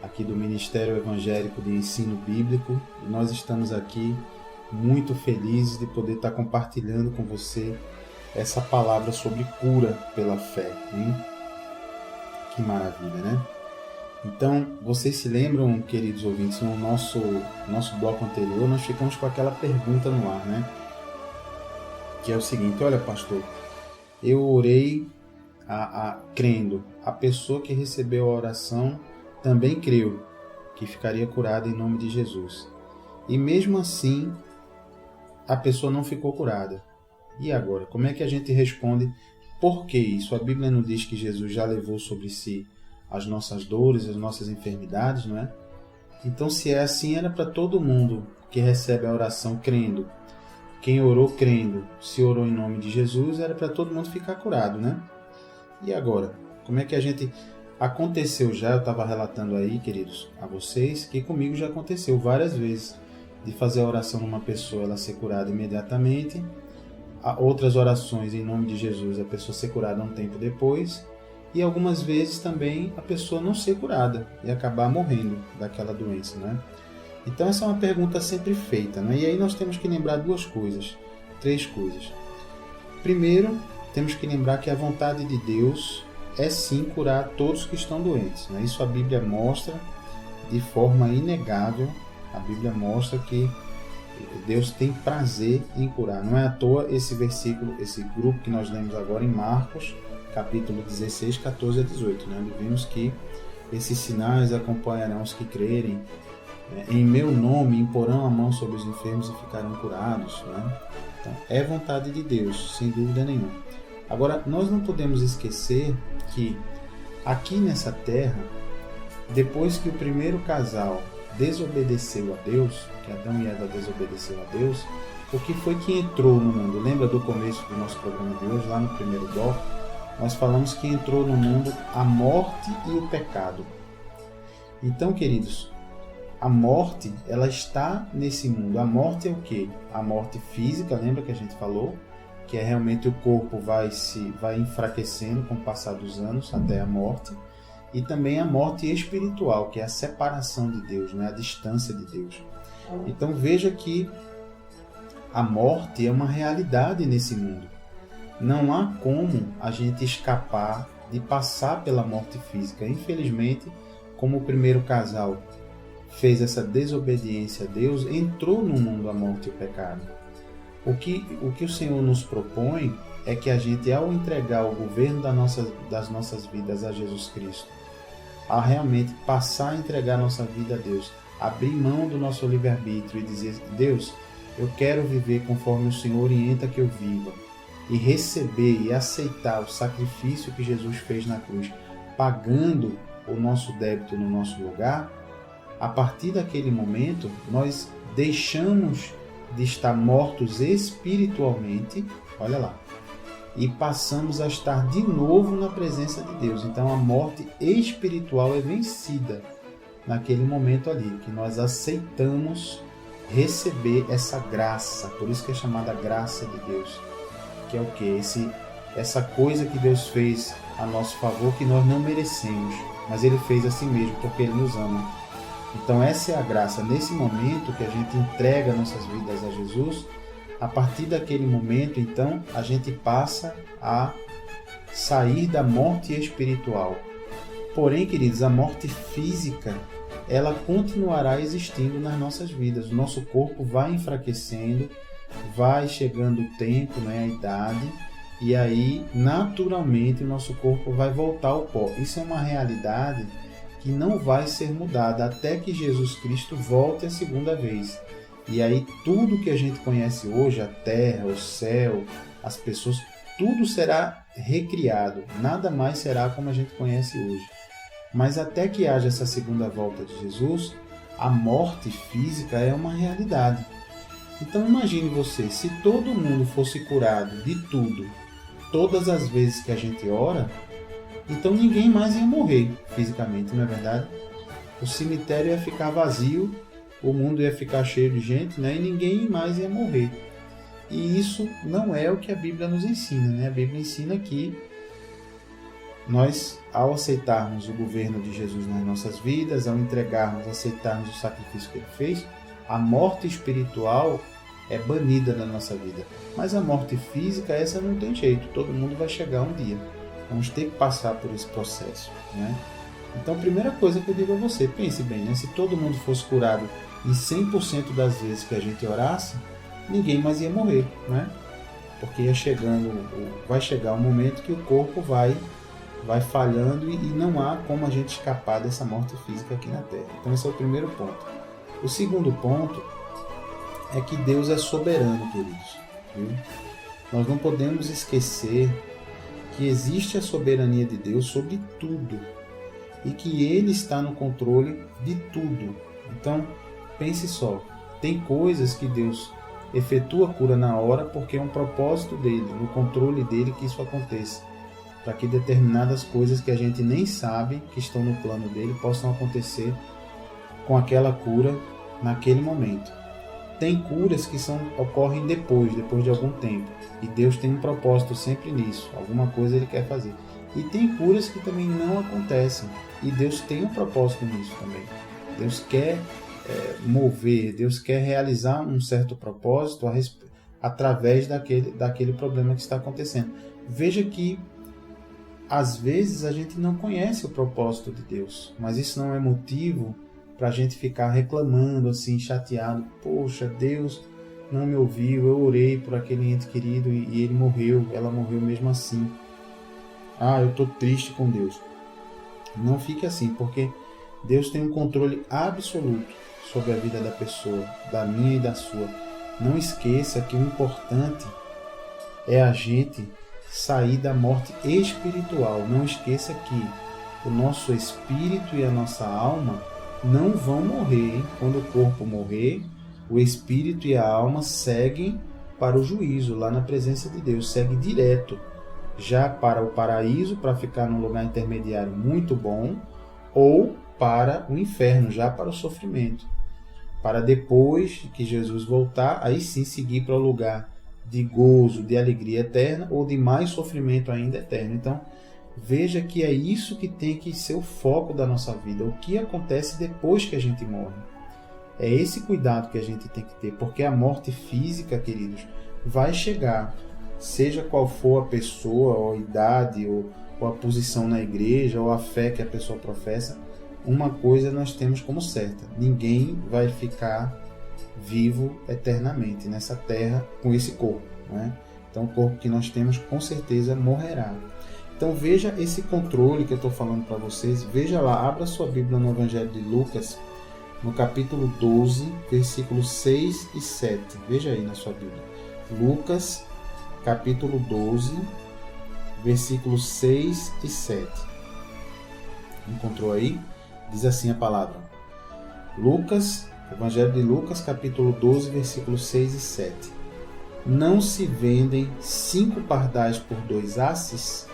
aqui do Ministério Evangélico de Ensino Bíblico, e nós estamos aqui muito felizes de poder estar compartilhando com você essa palavra sobre cura pela fé, hein? Que maravilha, né? Então, vocês se lembram, queridos ouvintes, no nosso bloco anterior, nós ficamos com aquela pergunta no ar, né? Que é o seguinte: olha, pastor, eu orei crendo. A pessoa que recebeu a oração também creu que ficaria curada em nome de Jesus. E mesmo assim, a pessoa não ficou curada. E agora? Como é que a gente responde? Por que isso? A Bíblia não diz que Jesus já levou sobre si as nossas dores, as nossas enfermidades, não é? Então, se é assim, era para todo mundo que recebe a oração crendo. Quem orou crendo, se orou em nome de Jesus, era para todo mundo ficar curado, né? E agora? Como é que a gente... Aconteceu já, eu estava relatando aí, queridos, a vocês, que comigo já aconteceu várias vezes de fazer a oração numa pessoa, ela ser curada imediatamente, outras orações em nome de Jesus, a pessoa ser curada um tempo depois, e algumas vezes também a pessoa não ser curada e acabar morrendo daquela doença, né? Então essa é uma pergunta sempre feita, né? E aí nós temos que lembrar três coisas. Primeiro, temos que lembrar que a vontade de Deus é sim curar todos que estão doentes, né? Isso a Bíblia mostra de forma inegável. A Bíblia mostra que Deus tem prazer em curar. Não é à toa esse versículo, esse grupo que nós lemos agora em Marcos, capítulo 16, 14 a 18, né? Onde vimos que esses sinais acompanharão os que crerem. Em meu nome imporão a mão sobre os enfermos e ficarão curados, né? Então, é vontade de Deus, sem dúvida nenhuma. Agora, nós não podemos esquecer que aqui nessa terra, depois que o primeiro casal desobedeceu a Deus, que Adão e Eva desobedeceu a Deus, o que foi que entrou no mundo? Lembra do começo do nosso programa de hoje, lá no primeiro bloco? Nós falamos que entrou no mundo a morte e o pecado. Então, queridos, a morte, ela está nesse mundo. A morte é o quê? A morte física, lembra que a gente falou? Que é realmente o corpo vai enfraquecendo com o passar dos anos até a morte. E também a morte espiritual, que é a separação de Deus, né? A distância de Deus. Então veja que a morte é uma realidade nesse mundo. Não há como a gente escapar de passar pela morte física. Infelizmente, como o primeiro casal fez essa desobediência a Deus, entrou no mundo a morte e o pecado. O que o Senhor nos propõe é que a gente, ao entregar o governo das nossas vidas a Jesus Cristo, a realmente passar a entregar nossa vida a Deus, abrir mão do nosso livre-arbítrio e dizer: Deus, eu quero viver conforme o Senhor orienta que eu viva, e receber e aceitar o sacrifício que Jesus fez na cruz, pagando o nosso débito no nosso lugar. A partir daquele momento, nós deixamos de estar mortos espiritualmente, olha lá, e passamos a estar de novo na presença de Deus. Então a morte espiritual é vencida naquele momento ali, que nós aceitamos receber essa graça, por isso que é chamada graça de Deus, que é o quê? Essa coisa que Deus fez a nosso favor, que nós não merecemos, mas Ele fez assim mesmo, porque Ele nos ama. Então essa é a graça. Nesse momento que a gente entrega nossas vidas a Jesus, a partir daquele momento, então, a gente passa a sair da morte espiritual Porém, queridos, a morte física, ela continuará existindo nas nossas vidas. O nosso corpo vai enfraquecendo, vai chegando o tempo, né, a idade, e aí, naturalmente, o nosso corpo vai voltar ao pó. Isso é uma realidade que não vai ser mudada até que Jesus Cristo volte a segunda vez. E aí, tudo que a gente conhece hoje, a terra, o céu, as pessoas, tudo será recriado. Nada mais será como a gente conhece hoje. Mas até que haja essa segunda volta de Jesus, a morte física é uma realidade. Então imagine você, se todo mundo fosse curado de tudo, todas as vezes que a gente ora, então ninguém mais ia morrer fisicamente, não é verdade? O cemitério ia ficar vazio, o mundo ia ficar cheio de gente, né? E ninguém mais ia morrer. E isso não é o que a Bíblia nos ensina, né? A Bíblia ensina que nós, ao aceitarmos o governo de Jesus nas nossas vidas, ao entregarmos, aceitarmos o sacrifício que Ele fez, a morte espiritual é banida da nossa vida. Mas a morte física, essa não tem jeito, todo mundo vai chegar um dia. Vamos ter que passar por esse processo, né? Então, a primeira coisa que eu digo a você, pense bem, né? Se todo mundo fosse curado em 100% das vezes que a gente orasse, ninguém mais ia morrer, né? Porque vai chegar um momento que o corpo vai falhando e não há como a gente escapar dessa morte física aqui na Terra. Então esse é o primeiro ponto. O segundo ponto é que Deus é soberano, queridos. Viu? Nós não podemos esquecer que existe a soberania de Deus sobre tudo e que Ele está no controle de tudo. Então, pense só, tem coisas que Deus efetua a cura na hora porque é um propósito dele, no controle dele que isso aconteça, para que determinadas coisas que a gente nem sabe que estão no plano dele possam acontecer com aquela cura naquele momento. Tem curas que ocorrem depois de algum tempo, e Deus tem um propósito sempre nisso, alguma coisa Ele quer fazer. E tem curas que também não acontecem, e Deus tem um propósito nisso também. Deus quer mover, Deus quer realizar um certo propósito através daquele problema que está acontecendo. Veja que às vezes a gente não conhece o propósito de Deus, mas isso não é motivo para a gente ficar reclamando, assim, chateado. Poxa, Deus não me ouviu, eu orei por aquele ente querido e ele morreu, ela morreu mesmo assim. Ah, eu estou triste com Deus. Não fique assim, porque Deus tem um controle absoluto sobre a vida da pessoa, da minha e da sua. Não esqueça que o importante é a gente sair da morte espiritual. Não esqueça que o nosso espírito e a nossa alma não vão morrer, hein? Quando o corpo morrer, o espírito e a alma seguem para o juízo, lá na presença de Deus, segue direto, já para o paraíso, para ficar num lugar intermediário muito bom, ou para o inferno, já para o sofrimento, para depois que Jesus voltar, aí sim seguir para o lugar de gozo, de alegria eterna, ou de mais sofrimento ainda eterno. Então, veja que é isso que tem que ser o foco da nossa vida, o que acontece depois que a gente morre. É esse cuidado que a gente tem que ter, porque a morte física, queridos, vai chegar, seja qual for a pessoa, ou a idade, ou a posição na igreja, ou a fé que a pessoa professa. Uma coisa nós temos como certa: ninguém vai ficar vivo eternamente nessa terra com esse corpo, né? Então o corpo que nós temos com certeza morrerá. Então veja esse controle que eu estou falando para vocês. Veja lá, abra sua Bíblia no Evangelho de Lucas, no capítulo 12, versículos 6 e 7. Veja aí na sua Bíblia. Lucas, capítulo 12, versículos 6 e 7. Encontrou aí? Diz assim a palavra. Lucas, Evangelho de Lucas, capítulo 12, versículos 6 e 7. Não se vendem 5 pardais por 2 asses?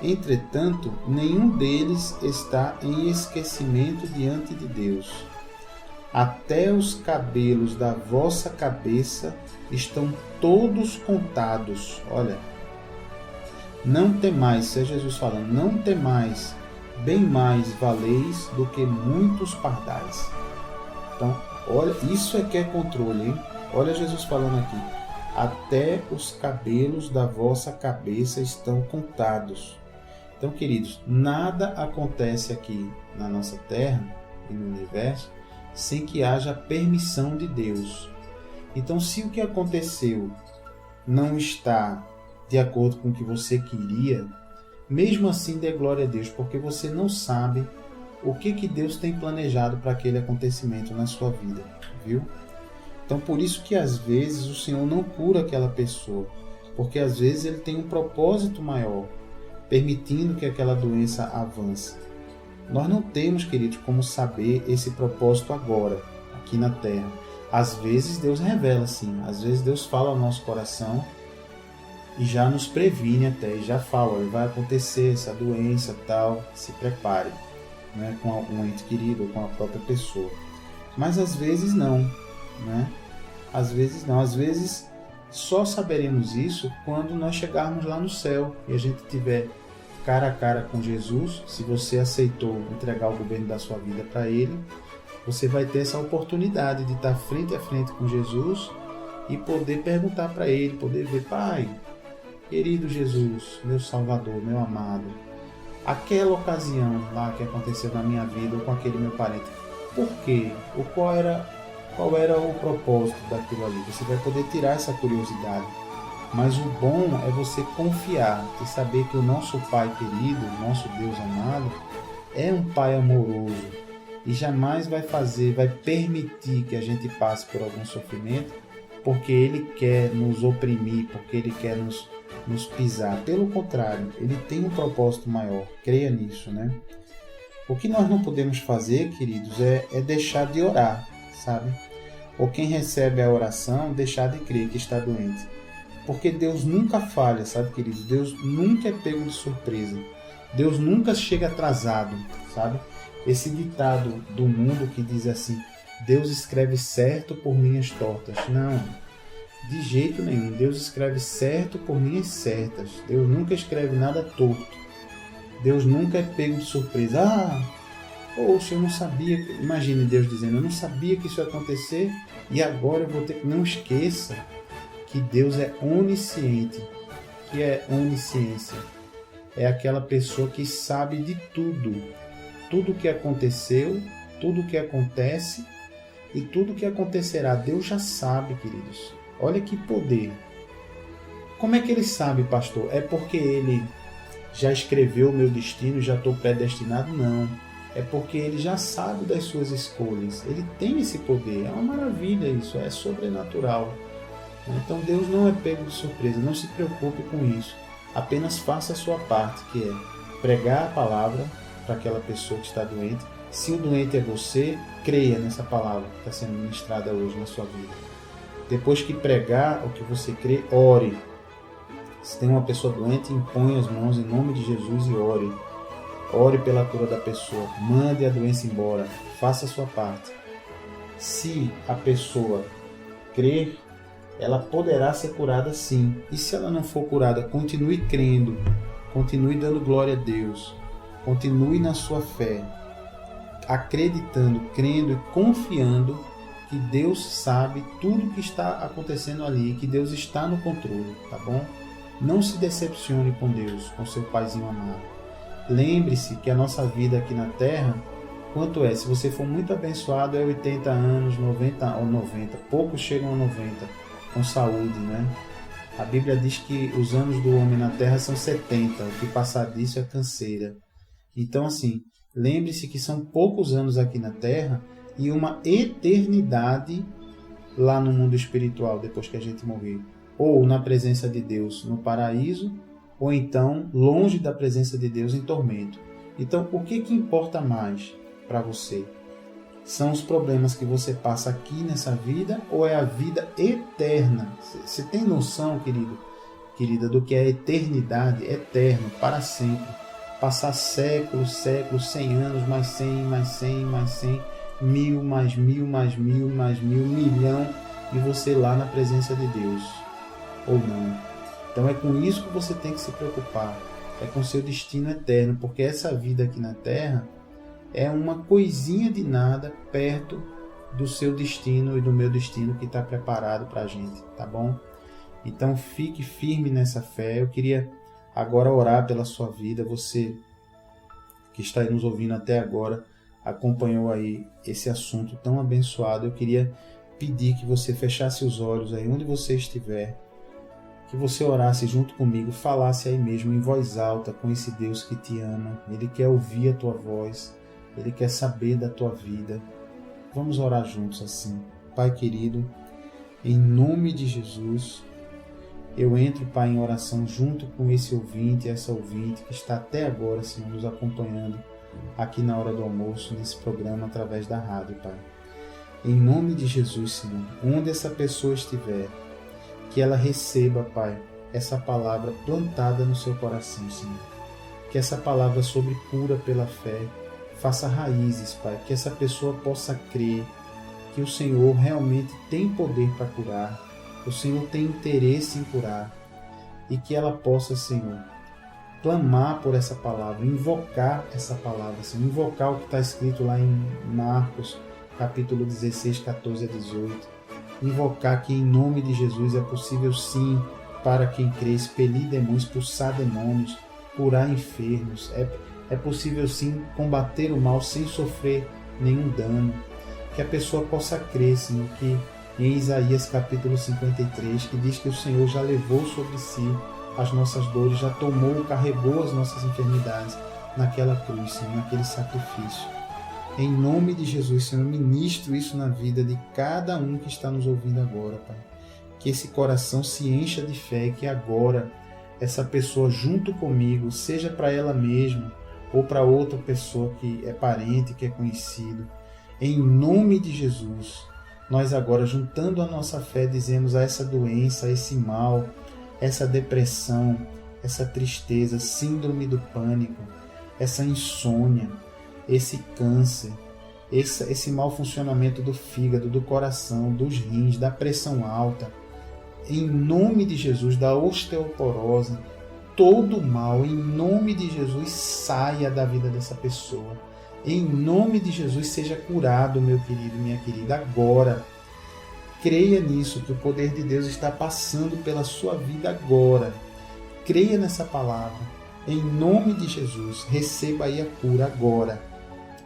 Entretanto, nenhum deles está em esquecimento diante de Deus. Até os cabelos da vossa cabeça estão todos contados. Olha, não temais, isso é Jesus falando, não temais, bem mais valeis do que muitos pardais. Então, olha, isso é que é controle, hein? Olha Jesus falando aqui. Até os cabelos da vossa cabeça estão contados. Então, queridos, nada acontece aqui na nossa Terra e no universo sem que haja permissão de Deus. Então, se o que aconteceu não está de acordo com o que você queria, mesmo assim dê glória a Deus, porque você não sabe o que Deus tem planejado para aquele acontecimento na sua vida, viu? Então, por isso que às vezes o Senhor não cura aquela pessoa, porque às vezes Ele tem um propósito maior, permitindo que aquela doença avance. Nós não temos, queridos, como saber esse propósito agora, aqui na Terra. Às vezes Deus revela, sim. Às vezes Deus fala ao nosso coração e já nos previne até, e já fala, vai acontecer essa doença tal, se prepare, né, com um ente querido ou com a própria pessoa. Mas às vezes não, né? Às vezes não. Às vezes só saberemos isso quando nós chegarmos lá no céu e a gente tiver cara a cara com Jesus. Se você aceitou entregar o governo da sua vida para Ele, você vai ter essa oportunidade de estar frente a frente com Jesus e poder perguntar para Ele, poder ver: Pai, querido Jesus, meu Salvador, meu amado, aquela ocasião lá que aconteceu na minha vida ou com aquele meu parente, por quê? Ou qual era o propósito daquilo ali? Você vai poder tirar essa curiosidade. Mas o bom é você confiar e saber que o nosso Pai querido, o nosso Deus amado, é um Pai amoroso e jamais vai permitir que a gente passe por algum sofrimento porque Ele quer nos oprimir, porque Ele quer nos pisar. Pelo contrário, Ele tem um propósito maior. Creia nisso, né? O que nós não podemos fazer, queridos, é deixar de orar, sabe? Ou quem recebe a oração, deixar de crer que está doente. Porque Deus nunca falha, sabe, queridos? Deus nunca é pego de surpresa. Deus nunca chega atrasado, sabe? Esse ditado do mundo que diz assim: Deus escreve certo por minhas tortas. Não, de jeito nenhum. Deus escreve certo por minhas certas. Deus nunca escreve nada torto. Deus nunca é pego de surpresa. Poxa, eu não sabia. Imagine Deus dizendo: eu não sabia que isso ia acontecer e agora eu vou ter que... Não esqueça que Deus é onisciente. Que é onisciência? É aquela pessoa que sabe de tudo. Tudo que aconteceu, tudo que acontece e tudo que acontecerá. Deus já sabe, queridos. Olha que poder. Como é que Ele sabe, pastor? É porque Ele já escreveu o meu destino, já estou predestinado? Não. É porque Ele já sabe das suas escolhas. Ele tem esse poder. É uma maravilha isso. É sobrenatural. Então Deus não é pego de surpresa. Não se preocupe com isso. Apenas faça a sua parte, que é pregar a palavra para aquela pessoa que está doente. Se o doente é você, creia nessa palavra que está sendo ministrada hoje na sua vida. Depois que pregar o que você crê, ore. Se tem uma pessoa doente, imponha as mãos em nome de Jesus e ore. Ore pela cura da pessoa. Mande a doença embora. Faça a sua parte. Se a pessoa crer, ela poderá ser curada sim. E se ela não for curada, continue crendo. Continue dando glória a Deus. Continue na sua fé. Acreditando, crendo e confiando que Deus sabe tudo que está acontecendo ali. Que Deus está no controle, tá bom? Não se decepcione com Deus, com seu Paizinho amado. Lembre-se que a nossa vida aqui na Terra, quanto é? Se você for muito abençoado, é 80 anos, 90 ou 90. Poucos chegam a 90 com saúde, né? A Bíblia diz que os anos do homem na Terra são 70. O que passar disso é canseira. Então, assim, lembre-se que são poucos anos aqui na Terra e uma eternidade lá no mundo espiritual, depois que a gente morrer. Ou na presença de Deus no paraíso, ou então longe da presença de Deus em tormento. Então, o que importa mais para você? São os problemas que você passa aqui nessa vida ou é a vida eterna? Você tem noção, querida, do que é a eternidade? Eterno, para sempre. Passar séculos, 100 anos, mais 100, mais 100, mais 100, 1000, mais 1000, mais 1000, mais 1000, 1.000.000 e você lá na presença de Deus. Ou não. Então é com isso que você tem que se preocupar. É com seu destino eterno, porque essa vida aqui na Terra é uma coisinha de nada perto do seu destino e do meu destino que está preparado para a gente, tá bom? Então fique firme nessa fé. Eu queria agora orar pela sua vida. Você que está aí nos ouvindo até agora, acompanhou aí esse assunto tão abençoado. Eu queria pedir que você fechasse os olhos aí onde você estiver, que você orasse junto comigo, falasse aí mesmo em voz alta com esse Deus que te ama. Ele quer ouvir a tua voz, Ele quer saber da tua vida. Vamos orar juntos assim. Pai querido, em nome de Jesus, eu entro, Pai, em oração junto com esse ouvinte, essa ouvinte que está até agora, Senhor, nos acompanhando aqui na hora do almoço, nesse programa, através da rádio, Pai. Em nome de Jesus, Senhor, onde essa pessoa estiver, que ela receba, Pai, essa palavra plantada no seu coração, Senhor. Que essa palavra sobre cura pela fé faça raízes, Pai. Que essa pessoa possa crer que o Senhor realmente tem poder para curar, o Senhor tem interesse em curar, e que ela possa, Senhor, clamar por essa palavra, invocar essa palavra, Senhor, invocar o que está escrito lá em Marcos, capítulo 16, 14 a 18, invocar que em nome de Jesus é possível sim, para quem crê, expelir demônios, expulsar demônios, curar enfermos, é possível sim combater o mal sem sofrer nenhum dano, que a pessoa possa crer, Senhor, que em Isaías capítulo 53, que diz que o Senhor já levou sobre si as nossas dores, já tomou, carregou as nossas enfermidades naquela cruz, Senhor, naquele sacrifício. Em nome de Jesus, Senhor, ministro isso na vida de cada um que está nos ouvindo agora, Pai. Que esse coração se encha de fé, que agora essa pessoa junto comigo, seja para ela mesma ou para outra pessoa que é parente, que é conhecido, em nome de Jesus, nós agora, juntando a nossa fé, dizemos a essa doença, a esse mal, essa depressão, essa tristeza, síndrome do pânico, essa insônia, esse câncer, esse mau funcionamento do fígado, do coração, dos rins, da pressão alta, em nome de Jesus, da osteoporose, todo mal, em nome de Jesus, saia da vida dessa pessoa. Em nome de Jesus, seja curado, meu querido, minha querida, agora. Creia nisso, que o poder de Deus está passando pela sua vida agora. Creia nessa palavra. Em nome de Jesus, receba aí a cura agora.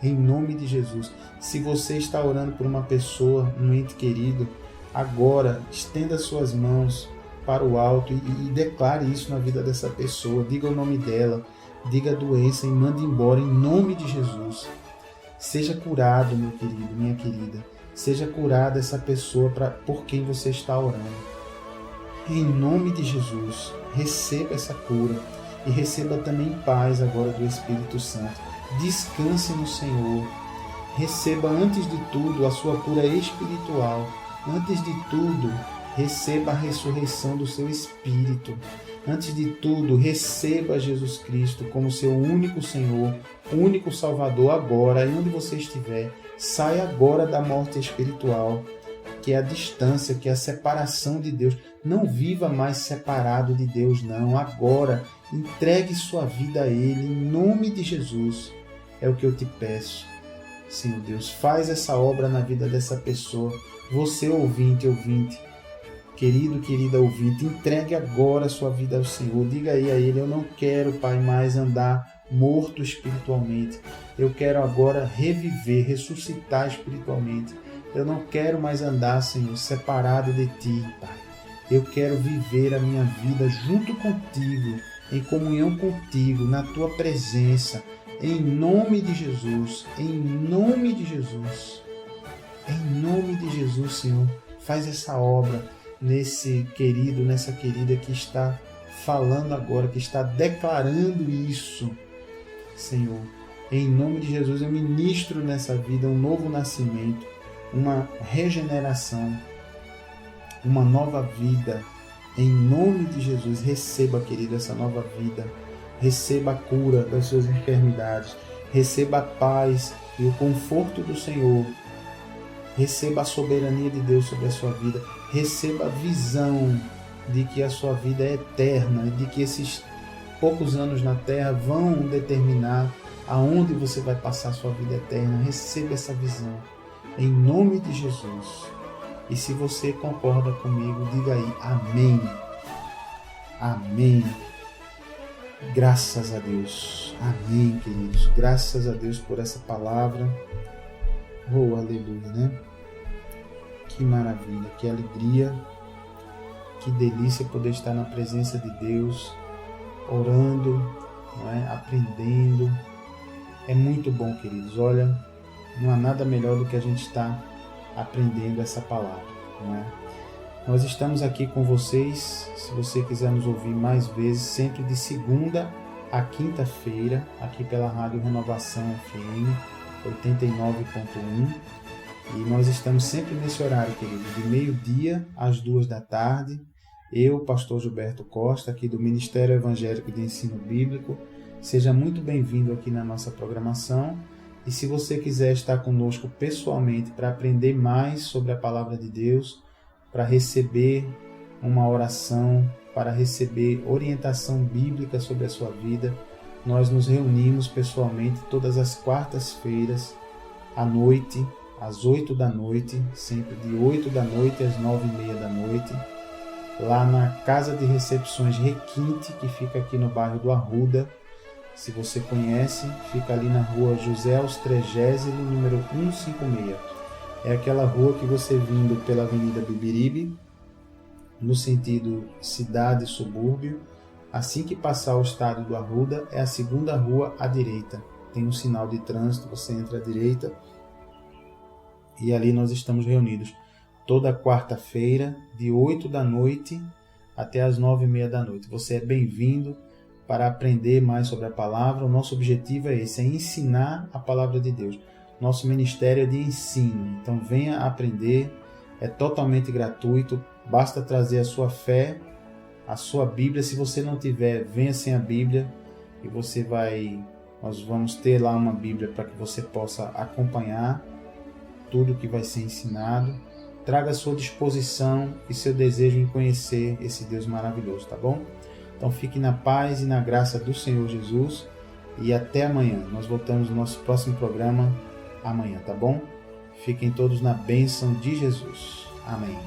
Em nome de Jesus. Se você está orando por uma pessoa, um ente querido, agora estenda suas mãos para o alto e declare isso na vida dessa pessoa. Diga o nome dela. Diga a doença e mande embora em nome de Jesus. Seja curado, meu querido, minha querida. Seja curada essa pessoa por quem você está orando. Em nome de Jesus, receba essa cura e receba também paz agora do Espírito Santo. Descanse no Senhor. Receba antes de tudo a sua cura espiritual. Antes de tudo, receba a ressurreição do seu espírito. Antes de tudo, receba Jesus Cristo como seu único Senhor, único Salvador agora, e onde você estiver. Saia agora da morte espiritual, que é a distância, que é a separação de Deus. Não viva mais separado de Deus, não. Agora, entregue sua vida a Ele, em nome de Jesus. É o que eu te peço. Senhor Deus, faz essa obra na vida dessa pessoa. Você, ouvinte, querido, querida ouvinte, entregue agora a sua vida ao Senhor. Diga aí a Ele, eu não quero, Pai, mais andar morto espiritualmente. Eu quero agora reviver, ressuscitar espiritualmente. Eu não quero mais andar, Senhor, separado de Ti, Pai. Eu quero viver a minha vida junto contigo, em comunhão contigo, na Tua presença, em nome de Jesus, em nome de Jesus. Em nome de Jesus, Senhor, faz essa obra nesse querido, nessa querida que está falando agora, que está declarando isso, Senhor. Em nome de Jesus, eu ministro nessa vida um novo nascimento, uma regeneração, uma nova vida. Em nome de Jesus, receba, querido, essa nova vida. Receba a cura das suas enfermidades. Receba a paz e o conforto do Senhor. Receba a soberania de Deus sobre a sua vida. Receba a visão de que a sua vida é eterna, de que esses poucos anos na terra vão determinar aonde você vai passar a sua vida eterna. Receba essa visão, em nome de Jesus. E se você concorda comigo, diga aí, amém. Amém. Graças a Deus. Amém, queridos. Graças a Deus por essa palavra. Oh, aleluia, né? Que maravilha, que alegria, que delícia poder estar na presença de Deus, orando, não é? Aprendendo. É muito bom, queridos. Olha, não há nada melhor do que a gente estar aprendendo essa palavra, não é? Nós estamos aqui com vocês, se você quiser nos ouvir mais vezes, sempre de segunda a quinta-feira, aqui pela Rádio Renovação FM 89.1. E nós estamos sempre nesse horário, querido, de meio-dia às 2h. Eu, pastor Gilberto Costa, aqui do Ministério Evangélico de Ensino Bíblico. Seja muito bem-vindo aqui na nossa programação. E se você quiser estar conosco pessoalmente para aprender mais sobre a Palavra de Deus, para receber uma oração, para receber orientação bíblica sobre a sua vida, nós nos reunimos pessoalmente todas as quartas-feiras à noite, às 8h, sempre de 8h às 9h30, lá na Casa de Recepções Requinte, que fica aqui no bairro do Arruda. Se você conhece, fica ali na rua José Austrégésilo, número 156. É aquela rua que você vindo pela Avenida Bibiribe, no sentido cidade e subúrbio, assim que passar o estádio do Arruda, é a segunda rua à direita. Tem um sinal de trânsito, você entra à direita e ali nós estamos reunidos toda quarta-feira, de 8h até as 9h30. Você é bem-vindo para aprender mais sobre a palavra. O nosso objetivo é esse, é ensinar a palavra de Deus. Nosso ministério é de ensino, então venha aprender, é totalmente gratuito, basta trazer a sua fé, a sua Bíblia. Se você não tiver, venha sem a Bíblia e nós vamos ter lá uma Bíblia para que você possa acompanhar tudo que vai ser ensinado. Traga a sua disposição e seu desejo em conhecer esse Deus maravilhoso, tá bom? Então fique na paz e na graça do Senhor Jesus e até amanhã. Nós voltamos no nosso próximo programa amanhã, tá bom? Fiquem todos na bênção de Jesus. Amém.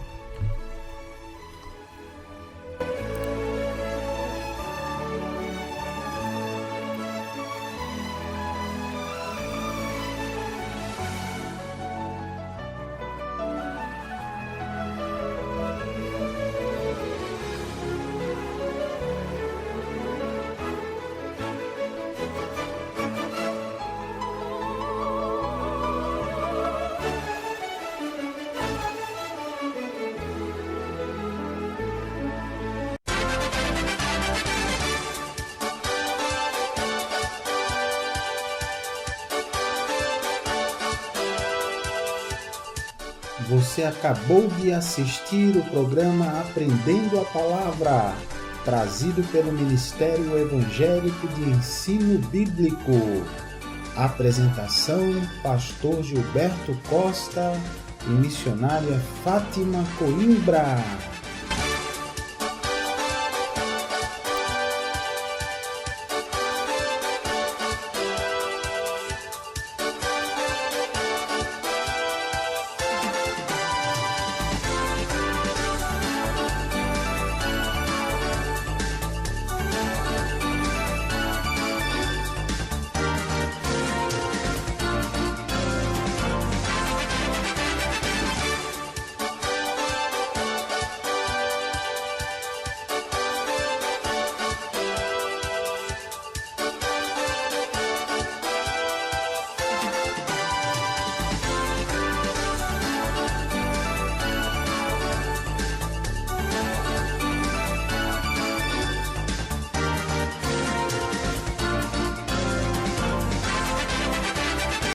Você acabou de assistir o programa Aprendendo a Palavra, trazido pelo Ministério Evangélico de Ensino Bíblico. Apresentação: Pastor Gilberto Costa e missionária Fátima Coimbra.